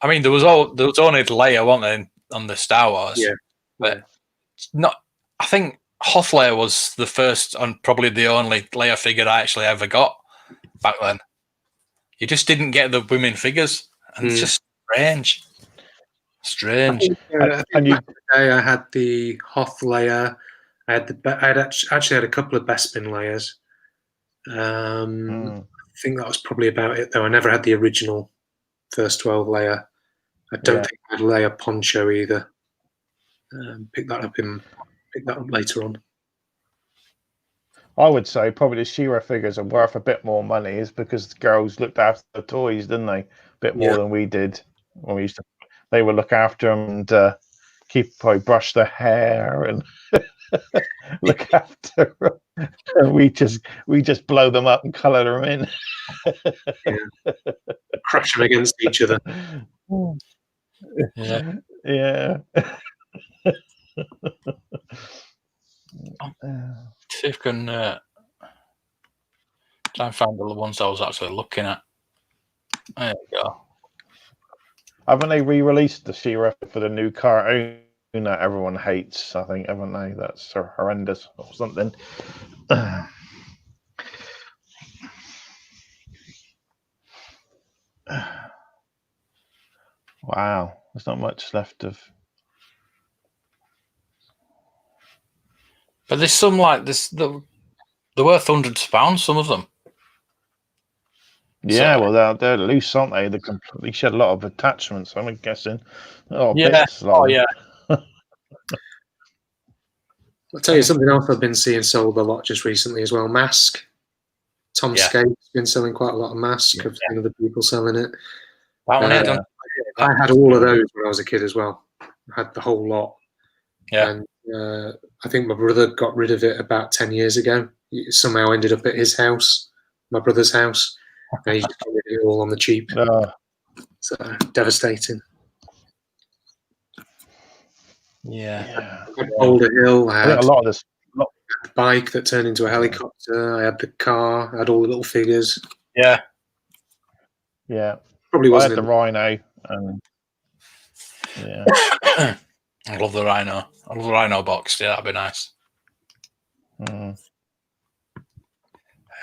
I mean, there was only Leia, wasn't there, on the Star Wars? Yeah, but not. I think Hoth Leia was the first and probably the only Leia figure I actually ever got back then. You just didn't get the women figures, and it's just strange. Strange. I think back in the day, I had the Hoth Leia. I had actually had a couple of Bespin Leias. I think that was probably about it, though. I never had the original first 12 Leia. I don't think I had Leia Poncho either. Pick that up later on. I would say probably the She-Ra figures are worth a bit more money, is because the girls looked after the toys, didn't they? A bit more than we did when we used to. They would look after them and probably brush their hair and look after them. And we just blow them up and colour them in. Crush them against each other. Yeah. See if I can try and find the ones I was actually looking at. There you go. Haven't they re-released the She-Ra for the new cartoon that everyone hates? I think, haven't they? That's horrendous or something. Wow, there's not much left of. But there's some like this. They're worth £100. Some of them. Yeah, well, they're loose, aren't they? They completely shed a lot of attachments. I'm guessing. Yeah. Bits, like. Oh, yeah. I'll tell you something else I've been seeing sold a lot just recently as well. Mask. Tom Scape's been selling quite a lot of Mask. I've seen other people selling it. I had all of those when I was a kid as well. I had the whole lot. Yeah. And I think my brother got rid of it about 10 years ago. It somehow ended up at his house, my brother's house, and he just got rid of it all on the cheap. So devastating. Yeah. I had Boulder Hill. I had a lot of this. the bike that turned into a helicopter. I had the car. I had all the little figures. Yeah. Yeah. Probably wasn't I had the Rhino. And yeah. I love the Rhino. I love the Rhino box. Yeah, that'd be nice. Mm.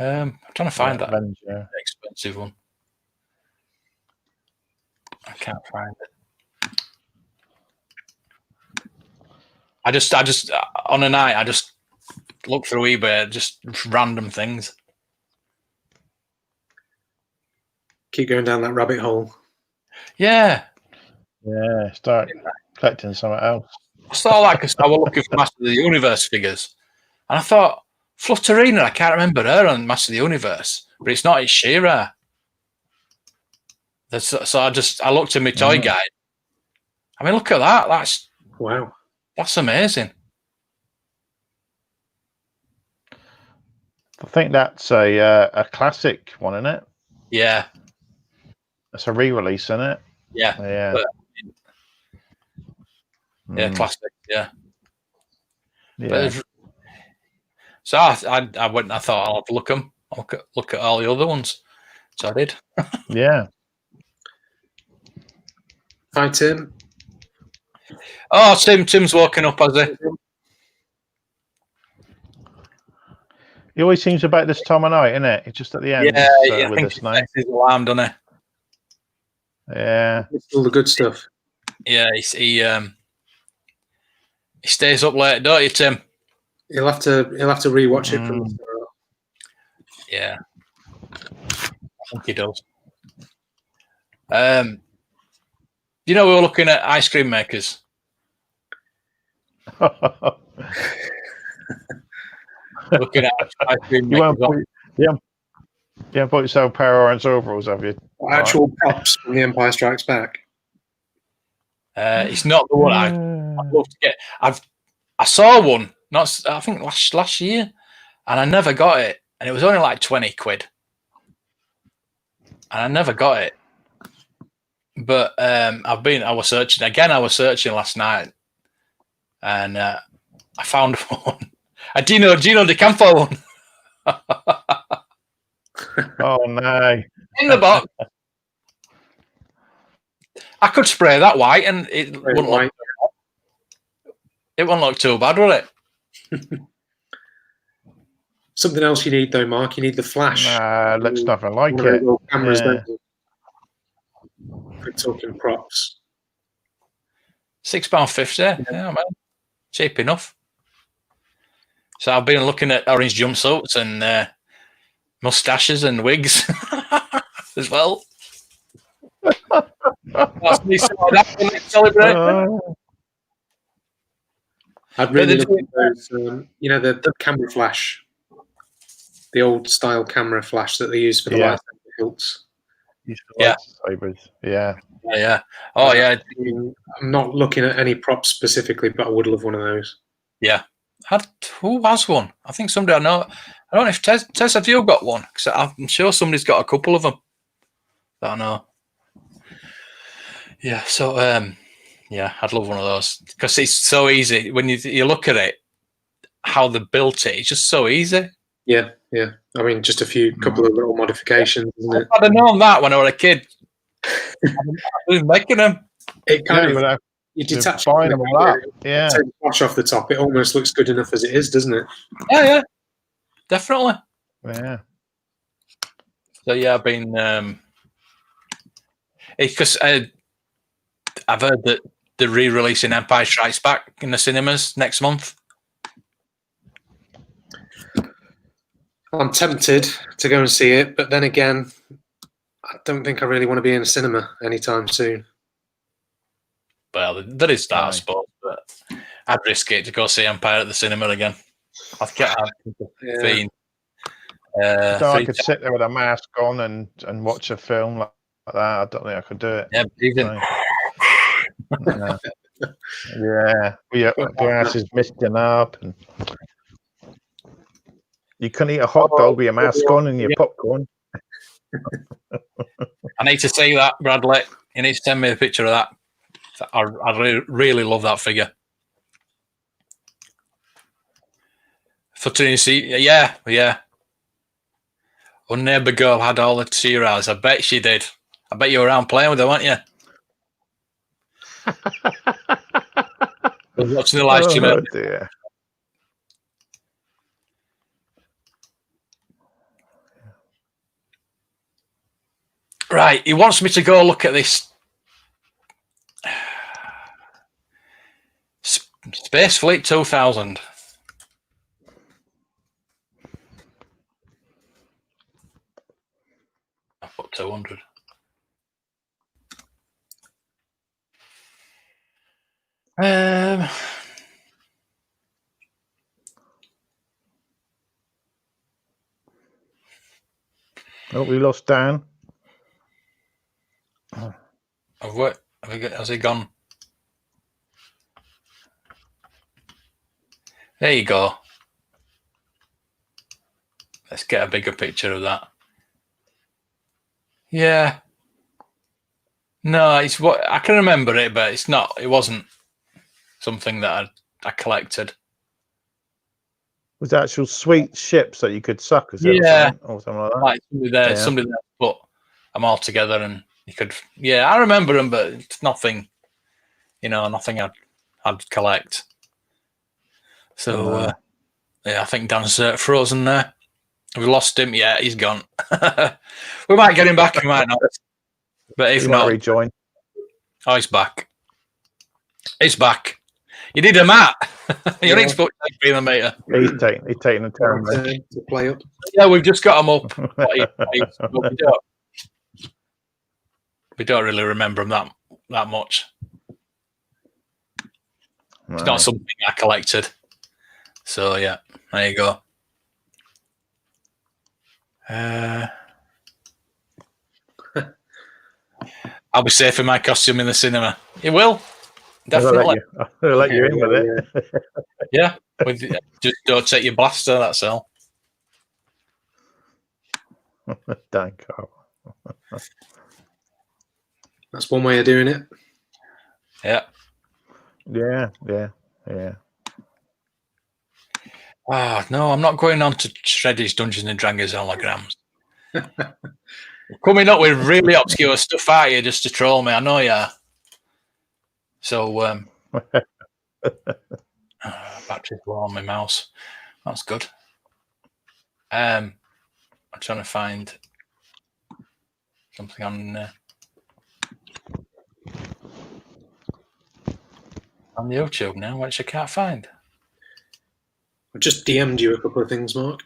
I'm trying to find that Avenger. expensive one. I can't find it. I just on a night I just look through eBay, just random things. Keep going down that rabbit hole. Yeah. Yeah. Start collecting something else. I saw that because I was looking for Master of the Universe figures, and I thought Flutterina. I can't remember her on Master of the Universe, but it's not. It's She-Ra. So I looked at my toy guide. I mean, look at that. That's amazing. I think that's a classic one, isn't it? Yeah. It's a re-release, isn't it? Yeah. Yeah. Yeah, classic. Yeah. Yeah. So I went and I thought I'll have a look at them. I'll look at all the other ones. So I did. Yeah. Hi, Tim. Oh, Tim's walking up, has he? He always seems about this time of night, isn't it? It's just at the end. Yeah, with us now. He's alarmed, doesn't he? Yeah. It's all the good stuff. Yeah, he stays up late, don't you, Tim? He'll have to rewatch it from the start. Yeah, I think he does. We were looking at ice cream makers. Looking at ice cream makers. You haven't put yourself Power Orange overalls, have you? Actual props from The Empire Strikes Back. It's not the one I'd love to get. I saw one, I think last year, and I never got it. And it was only like 20 quid. And I never got it. But I was searching last night, and I found one. Do you know the camphor one? Oh no! In the box. I could spray that white, and it wouldn't look too bad, would it? Something else you need though, Mark. You need the flash. Looks nothing like it. Cameras, don't you? We're talking props. £6.50. Yeah, man, cheap enough. So I've been looking at orange jumpsuits and mustaches and wigs as well. That's me celebrating. I'd really look at those. The camera flash, the old style camera flash that they use for the lightsaber hilts. Yeah. Yeah. Oh yeah. I'm not looking at any props specifically, but I would love one of those. Yeah. Who has one? I think somebody I know. I don't know if Tess, have you got one? Because I'm sure somebody's got a couple of them that I know. Yeah. So I'd love one of those because it's so easy when you look at it. How they built it, it's just so easy. Yeah. I mean, just a couple of little modifications, isn't it? I'd have known that when I was a kid. I was making them. It kind of you detach them all up. Yeah. Take the flash off the top. It almost looks good enough as it is, doesn't it? Yeah, definitely. Yeah. So yeah, I've been because I've heard that they're re-releasing Empire Strikes Back in the cinemas next month. I'm tempted to go and see it, but then again, I don't think I really want to be in a cinema anytime soon. Well, there is that, I suppose. But I'd risk it to go see Empire at the cinema again. I'd get Fiend. So I could sit there with a mask on and watch a film like that. I don't think I could do it. Yeah, even. Yeah, glasses misting up, and you couldn't eat a hot dog with your mask on and your popcorn. I need to see that, Bradley. You need to send me a picture of that. I really love that figure. For Tennessee, yeah. Our neighbour girl had all the T-Raws. I bet she did. I bet you were around playing with her, weren't you? I was watching the live stream. Oh dear. Right, he wants me to go look at this Space Fleet 2000. I put 200. Oh, we lost Dan. Has he gone? There you go. Let's get a bigger picture of that. Yeah. No, it's what I can remember it, but it's not. It wasn't something that I collected. Was it actual sweet ships that you could suck? Or something like that. Like somebody there put them all together, and you could. Yeah, I remember them, but it's nothing. Nothing I'd collect. So I think Dan's frozen there. We lost him. Yeah, he's gone. We might get him back. We might not. But if not, rejoin. Oh, he's back. He's back. You did a Matt. You're not supposed to be in the meter. He's taking a turn to play up. Yeah, we've just got him up. We don't really remember him that much. It's not something I collected. So yeah, there you go. I'll be safe in my costume in the cinema. You will, definitely. I'll let you in with it. Yeah, just don't take your blaster. That's all. Dan Carl. That's one way of doing it. Yeah. Ah, no, I'm not going on to Shreddy's Dungeons and Dragons holograms. Coming up with really obscure stuff out here just to troll me. I know you are. So, battery's low on my mouse. That's good. I'm trying to find something on YouTube now, which I can't find. I just DM'd you a couple of things, Mark.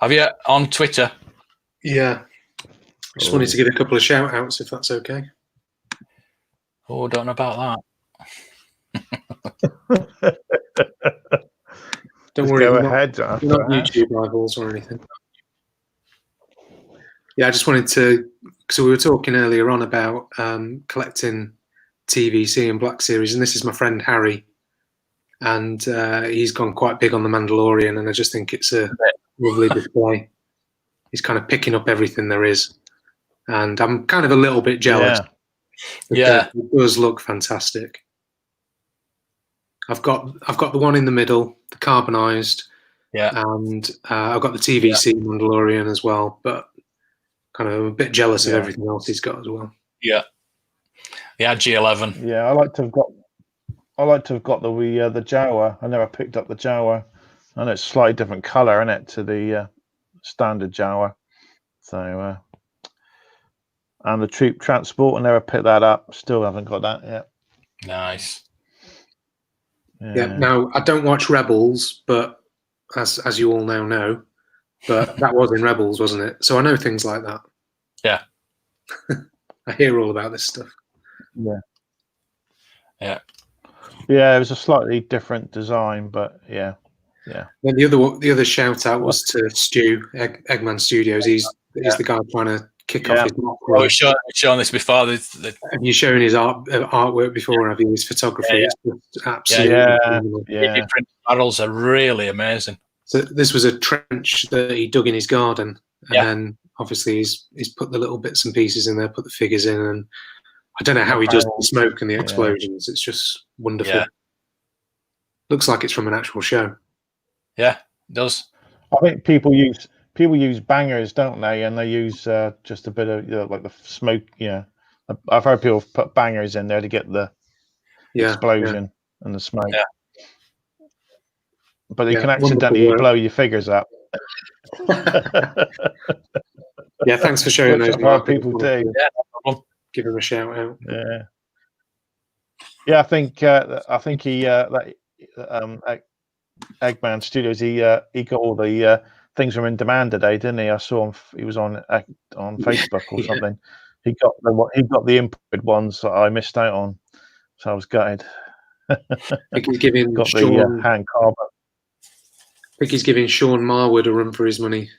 Have you on Twitter? Yeah. I just wanted to give a couple of shout outs if that's okay. Oh, don't know about that. Don't worry. Go ahead. Not YouTube rivals or anything. Yeah, I just wanted to, because we were talking earlier on about collecting TVC and Black Series, and this is my friend Harry, and he's gone quite big on The Mandalorian, and I just think it's a lovely display. He's kind of picking up everything there is, and I'm kind of a little bit jealous. Yeah, it does look fantastic. I've got the one in the middle, the carbonized, and I've got the TVC Mandalorian as well, but kind of a bit jealous of everything else he's got as well. Yeah, G11. Yeah, I like to have got the Jawa. I never picked up the Jawa, and it's slightly different color, isn't it, to the standard Jawa? So, and the troop transport, I never picked that up. Still haven't got that yet. Nice. Yeah. Now I don't watch Rebels, but as you all now know, but that was in Rebels, wasn't it? So I know things like that. Yeah. I hear all about this stuff. Yeah. Yeah. Yeah, it was a slightly different design, but yeah. Then the other shout out was to Stu, Eggman Studios. He's the guy trying to kick off his mock run. We've shown this before. Have you shown his artwork before? Have you his photography? It's just absolutely Print models are really amazing. So this was a trench that he dug in his garden, and then obviously he's put the little bits and pieces in there, put the figures in, and I don't know how he does the smoke and the explosions. It's just wonderful. Yeah. Looks like it's from an actual show. Yeah, it does. I think people use bangers, don't they? And they use just a bit of like the smoke. Yeah, I've heard people put bangers in there to get the explosion and the smoke. Yeah. But you can accidentally blow your figures up. Yeah, thanks for showing those. Mark. People do. Yeah, give him a shout out. Yeah. I think he Eggman Studios. He got all the things from In Demand today, didn't he? I saw him. He was on Facebook or something. He got the imported ones that I missed out on, so I was gutted. I think he's giving got the hand carver. I think he's giving Sean Marwood a run for his money.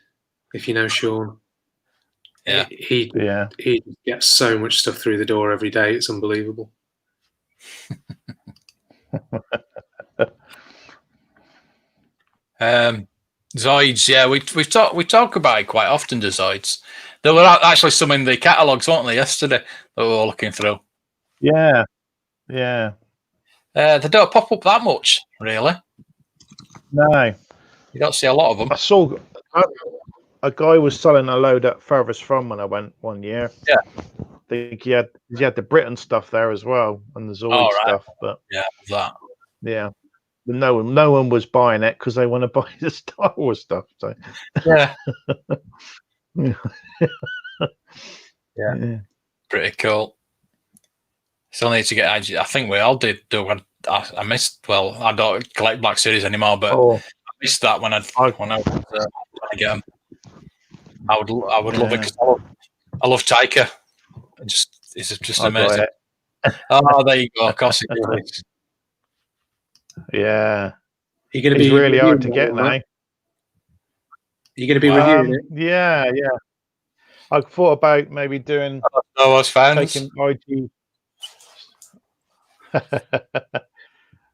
If you know Sean, he gets so much stuff through the door every day. It's unbelievable. Zoids, yeah, we talk about it quite often. The Zoids, there were actually some in the catalogues, weren't there, yesterday that we were looking through? Yeah. They don't pop up that much, really. No, you don't see a lot of them. I saw a guy was selling a load at Furthest From when I went one year. Yeah, I think he had the Britain stuff there as well and the Zoid stuff, but no one was buying it because they want to buy the Star Wars stuff. So yeah. Yeah, pretty cool. Still need to get. I think we all did do one. I missed. Well, I don't collect Black Series anymore, but I missed that when I was trying to get them. I would love it because I love Taika. It's just amazing. Oh, there you go. Of course it is. Yeah. You're going to be really hard to get now. You're going to be reviewing it? Yeah. I thought about maybe doing Star Wars fans. Taking IG.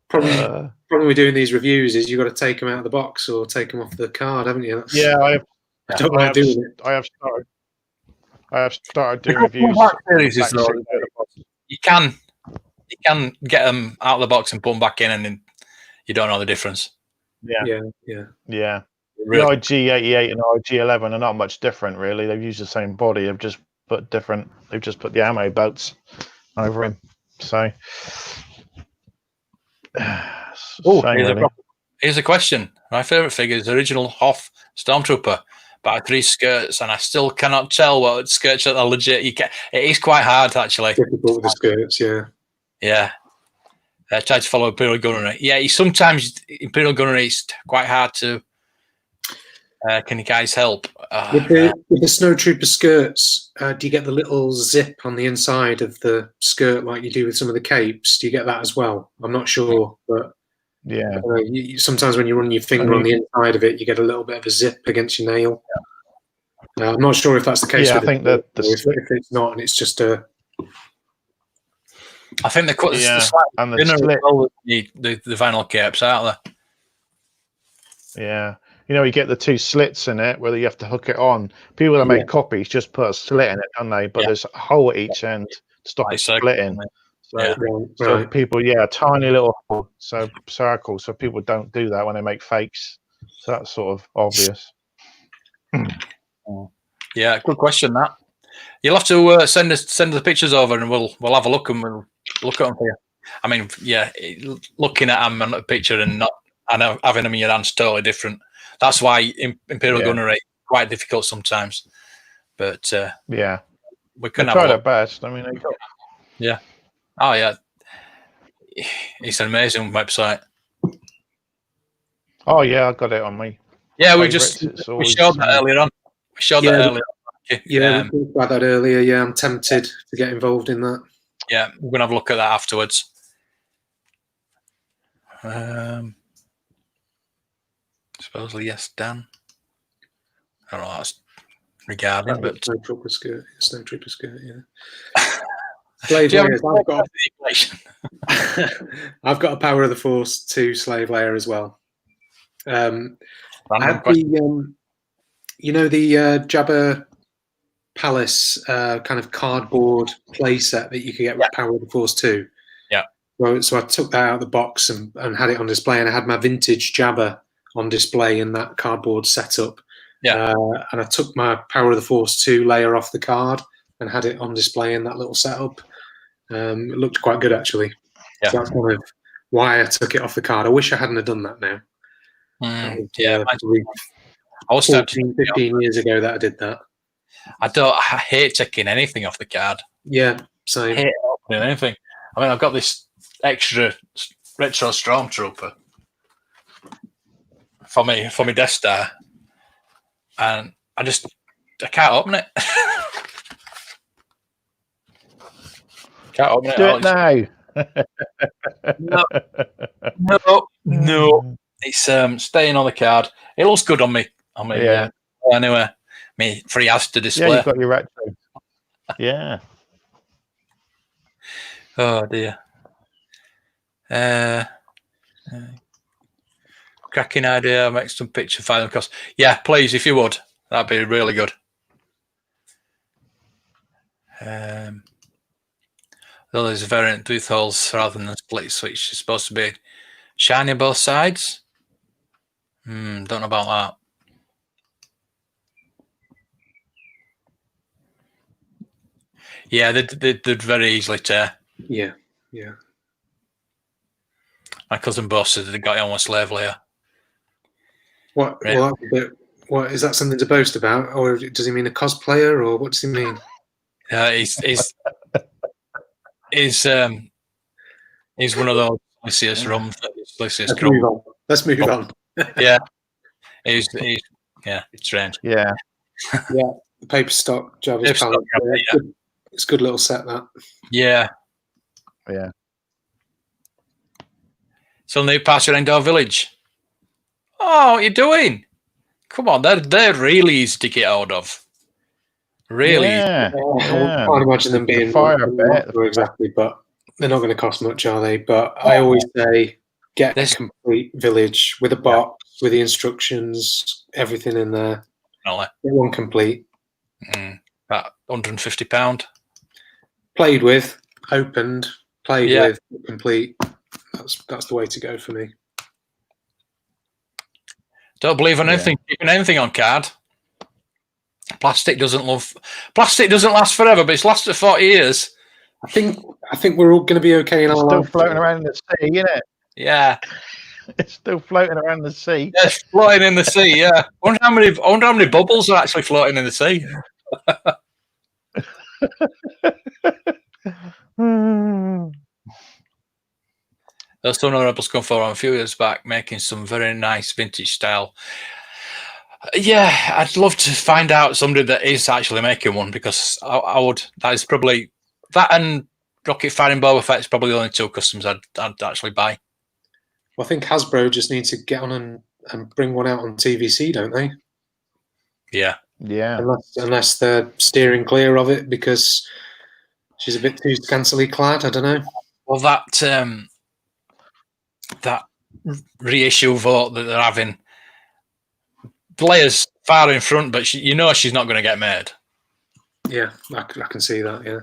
Problem with doing these reviews is you've got to take them out of the box or take them off the card, haven't you? I don't like doing it. I have started doing reviews. You can get them out of the box and put them back in, and then you don't know the difference. Yeah. Really? The IG88 and IG11 are not much different, really. They've used the same body. They've just put the ammo belts over him. So, here's a question. My favourite figure is the original Hoth Stormtrooper, but I have 3 skirts, and I still cannot tell what skirts are legit. It is quite hard, actually. Difficult with the skirts, yeah. I try to follow Imperial Gunnery. Yeah, sometimes Imperial Gunnery is quite hard to. Can you guys help? With the Snowtrooper skirts, do you get the little zip on the inside of the skirt like you do with some of the capes? Do you get that as well? I'm not sure, but sometimes when you run your finger on the inside of it, you get a little bit of a zip against your nail. I'm not sure if that's the case. Yeah, I think that if it's not, and it's just a. I think the vinyl capes out there. Yeah. You get the 2 slits in it where you have to hook it on. People that make copies just put a slit in it, don't they? But there's a hole at each end to stop it splitting. So people, a tiny little hole, circle. So people don't do that when they make fakes. So that's sort of obvious. Yeah, good question. That you'll have to send the pictures over, and we'll have a look and we'll look at them for you. I mean, looking at them on a picture and having them in your hands totally different. That's why Imperial Gunnery is quite difficult sometimes. But we couldn't try our best. I mean, it's an amazing website. Oh yeah, I got it on me. Yeah, we showed that earlier on. We talked about that earlier. Yeah, I'm tempted to get involved in that. Yeah, we're gonna have a look at that afterwards. Supposedly, yes, Dan. I don't know. That's regarding, but Snowtrooper skirt, yeah. Slave layers. I've got a Power of the Force 2 slave layer as well. I had the, the Jabba Palace kind of cardboard play set that you could get with Power of the Force 2. Yeah. So I took that out of the box and had it on display, and I had my vintage Jabba on display in that cardboard setup. Yeah. And I took my Power of the Force 2 layer off the card and had it on display in that little setup. It looked quite good, actually. Yeah. So that's kind of why I took it off the card. I wish I hadn't have done that now. That was, 14, 15 years ago that I did that. I hate taking anything off the card. Yeah, same. I hate opening anything. I mean, I've got this extra retro Stormtrooper for my Death Star, and I can't open it. Can't open it. Do it now. No. It's staying on the card. It looks good on me. Yeah. Anyway, me free Asda display. Yeah, you've got your retro. Yeah. Oh dear. Cracking idea. I'll make some picture file across. Yeah, please, if you would, that'd be really good. Though there's a variant tooth holes rather than split switch. It's supposed to be shiny both sides. Don't know about that. Yeah, they'd very easily tear. Yeah. My cousin both said they got it on a slave layer. What is that something to boast about, or does he mean a cosplayer, or what does he mean? He's one of those Lysias rums. Let's move on. Yeah, he's strange. Yeah. The paper stock Jabba's palette. Yeah. It's a good little set, that. Yeah. So new pass around our village. Oh, what are you doing? Come on, they're really easy to get hold of. Really? Yeah. I can't imagine them being exactly, but they're not going to cost much, are they? But I always say get a complete village with a box, with the instructions, everything in there. Get one complete. About £150. Played with, opened, with, complete. That's the way to go for me. Don't believe in anything. Keeping anything on card. Plastic doesn't last forever, but it's lasted 40 years. I think we're all going to be okay in our life. Still floating around in the sea, isn't it? Yeah. It's still floating around the sea. Yes, floating in the sea, yeah. I wonder how many bubbles are actually floating in the sea. Those Thunder Rebels come forward a few years back, making some very nice vintage style. Yeah, I'd love to find out somebody that is actually making one, because I would. That is probably that, and Rocket Firing Boba Fett is probably the only two customs I'd actually buy. Well, I think Hasbro just need to get on and bring one out on TVC, don't they? Yeah. Unless they're steering clear of it because she's a bit too scantily clad. I don't know. Well, that reissue vote that they're having, Leia's far in front, but she's not going to get made. Yeah, I can see that. Yeah.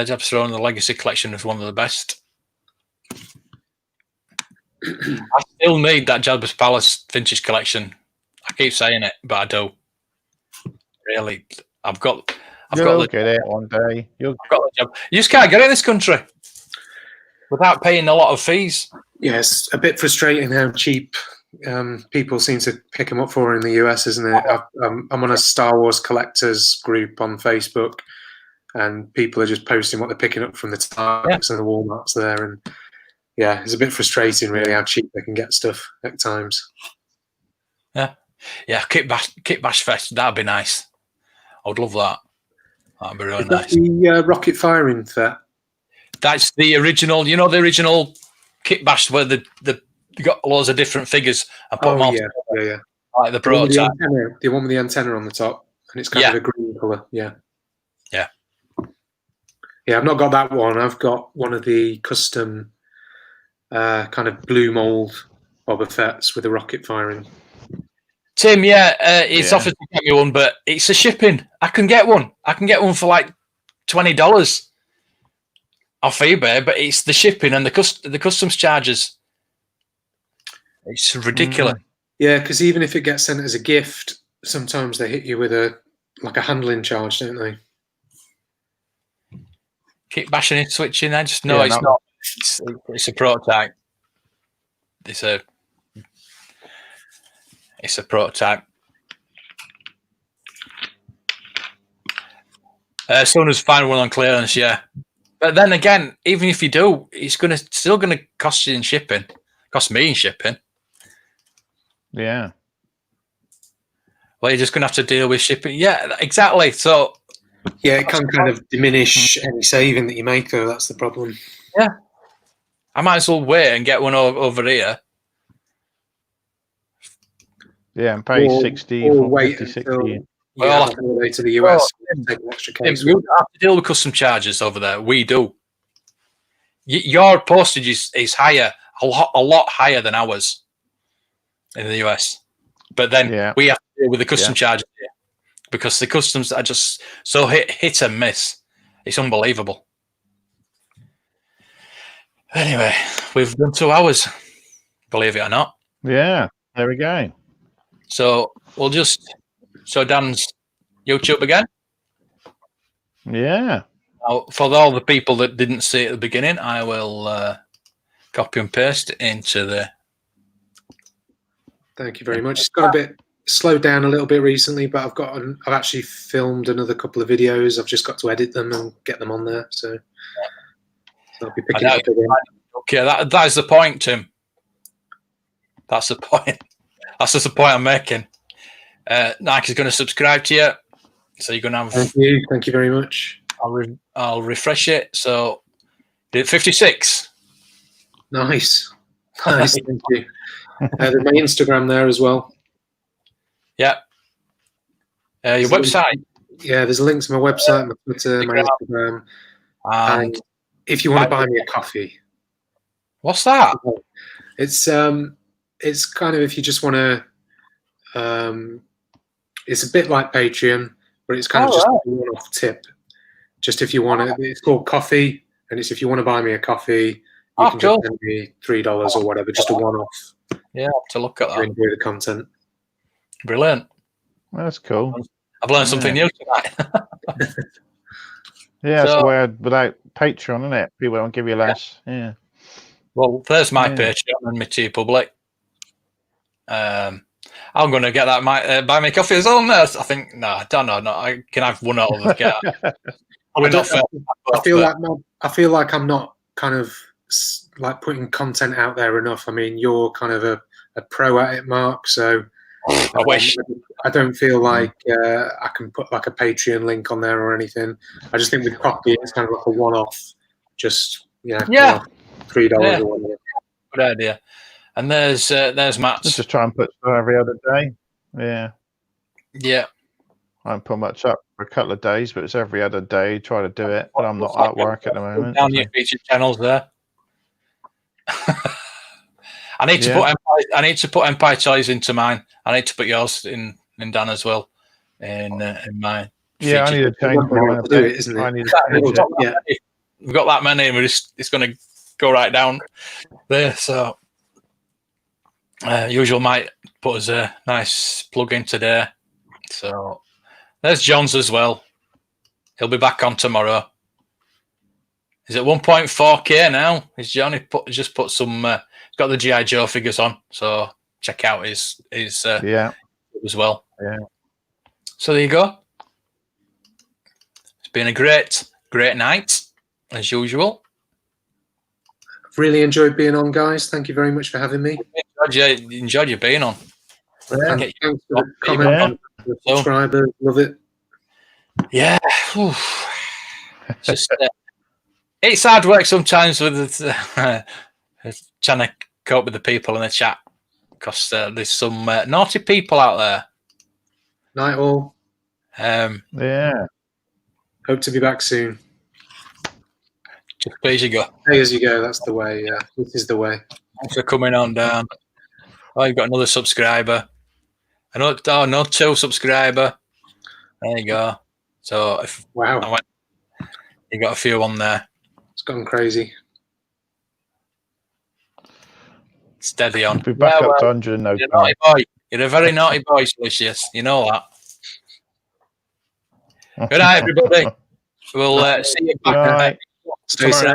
Jabba's Throne, the Legacy Collection is one of the best. I still need that Jabba's Palace Vintage Collection. I keep saying it, but I do. Really, I've got get it one day. I've got the job. You just can't get it in this country without paying a lot of fees. Yeah, it's a bit frustrating how cheap people seem to pick them up for in the US, isn't it? I'm on a Star Wars collectors group on Facebook, and people are just posting what they're picking up from the Targets and the Walmarts there, and it's a bit frustrating, really, how cheap they can get stuff at times. Yeah, Kit Bash Fest, that'd be nice. I would love that. That'd be really nice. The rocket firing set? That's the original. You know the original kit bash where they got loads of different figures and put them all yeah. Like the prototype. The one with the antenna on the top, and it's kind of a green colour. Yeah. I've not got that one. I've got one of the custom kind of blue mold Boba Fett's with a rocket firing. Tim, it's offered to get me one, but it's the shipping. I can get one. I can get one for like $20 off eBay, but it's the shipping and the customs charges. It's ridiculous. Yeah, because even if it gets sent as a gift, sometimes they hit you with a handling charge, don't they? Keep bashing and switching. I just know it's not. It's a prototype. It's a prototype. Someone who's find one on clearance, But then again, even if you do, it's still gonna cost you in shipping. Cost me in shipping. Yeah. Well, you're just gonna have to deal with shipping. Yeah, exactly. So it can kind of diminish any saving that you make, though. That's the problem. Yeah. I might as well wait and get one over here. Yeah, and pay 60 or for wait 50, 60. Well, have to go to the US. Take an extra case. You don't have to deal with custom charges over there. We do. Your postage is higher, a lot higher than ours in the US. But then we have to deal with the custom charges here because the customs are just so hit and miss. It's unbelievable. Anyway, we've done 2 hours, believe it or not. Yeah, there we go. So we'll so Dan's YouTube again. Yeah. Now, for all the people that didn't see it at the beginning, I will copy and paste it into the. Thank you very much. It's got a bit slowed down a little bit recently, but I've actually filmed another couple of videos. I've just got to edit them and get them on there. So I'll be picking up again. Okay, that is the point, Tim. That's the point. That's just the point I'm making. Nike's going to subscribe to you, so you're going to have. Thank you very much. I'll refresh it. So, did 56? Nice. Thank you. There's my Instagram there as well. Yeah. Your website. Yeah, there's a link to my website, my Twitter, my Instagram. And if you want to buy me a coffee. What's that? It's kind of if you just want to. It's a bit like Patreon, but it's kind of just a one-off tip. Just if you want to, it's called Coffee, and it's if you want to buy me a coffee, you can just send me $3 or whatever, just a one-off. Yeah, to look at that. To enjoy the content. Brilliant. Well, that's cool. I've learned something new tonight. That's the way without Patreon, isn't it? People won't give you less. Yeah. Well, there's my Patreon and my T-Public. I'm going to get that buy me coffee as well. No, I think I don't know. No, I can have one out of the I feel like I'm not kind of like putting content out there enough. I mean, you're kind of a pro at it, Mark. So I wish. I don't feel like I can put like a Patreon link on there or anything. I just think with coffee, it's kind of like a one-off. Just $3 or whatever. Good idea. And there's Matt's. Let's just try and put every other day. Yeah. Yeah. I don't put much up for a couple of days, but it's every other day. Try to do it, but I'm not at work at the moment. Down your featured channels there. I need to put Empire Toys into mine. I need to put yours in Dan as well. In mine. Yeah, I need to change mine a bit, isn't it? We've got that many, and it's going to go right down there. So. Usual might put us a nice plug in today. So there's John's as well. He'll be back on tomorrow. He's at 1.4K now. He's John. Just put some. He's got the G.I. Joe figures on. So check out his as well. Yeah. So there you go. It's been a great night as usual. Really enjoyed being on, guys. Thank you very much for having me. Enjoyed you being on. Yeah, thanks for the comment on the subscribers. Love it. Yeah. Just, it's hard work sometimes with Trying to cope with the people in the chat because there's some naughty people out there. Night all. Yeah. Hope to be back soon. Just pay as you go. Pay as you go. That's the way. Yeah, this is the way. Thanks for coming on down. Oh, you've got another subscriber. No, 2 subscriber. There you go. So wow, you got a few on there. It's gone crazy. Steady on. We'll be back up to 100 in no You're a time. naughty boy. You're a very naughty boy, Lucius. You know that. Good night, everybody. We'll see you back. Stay safe.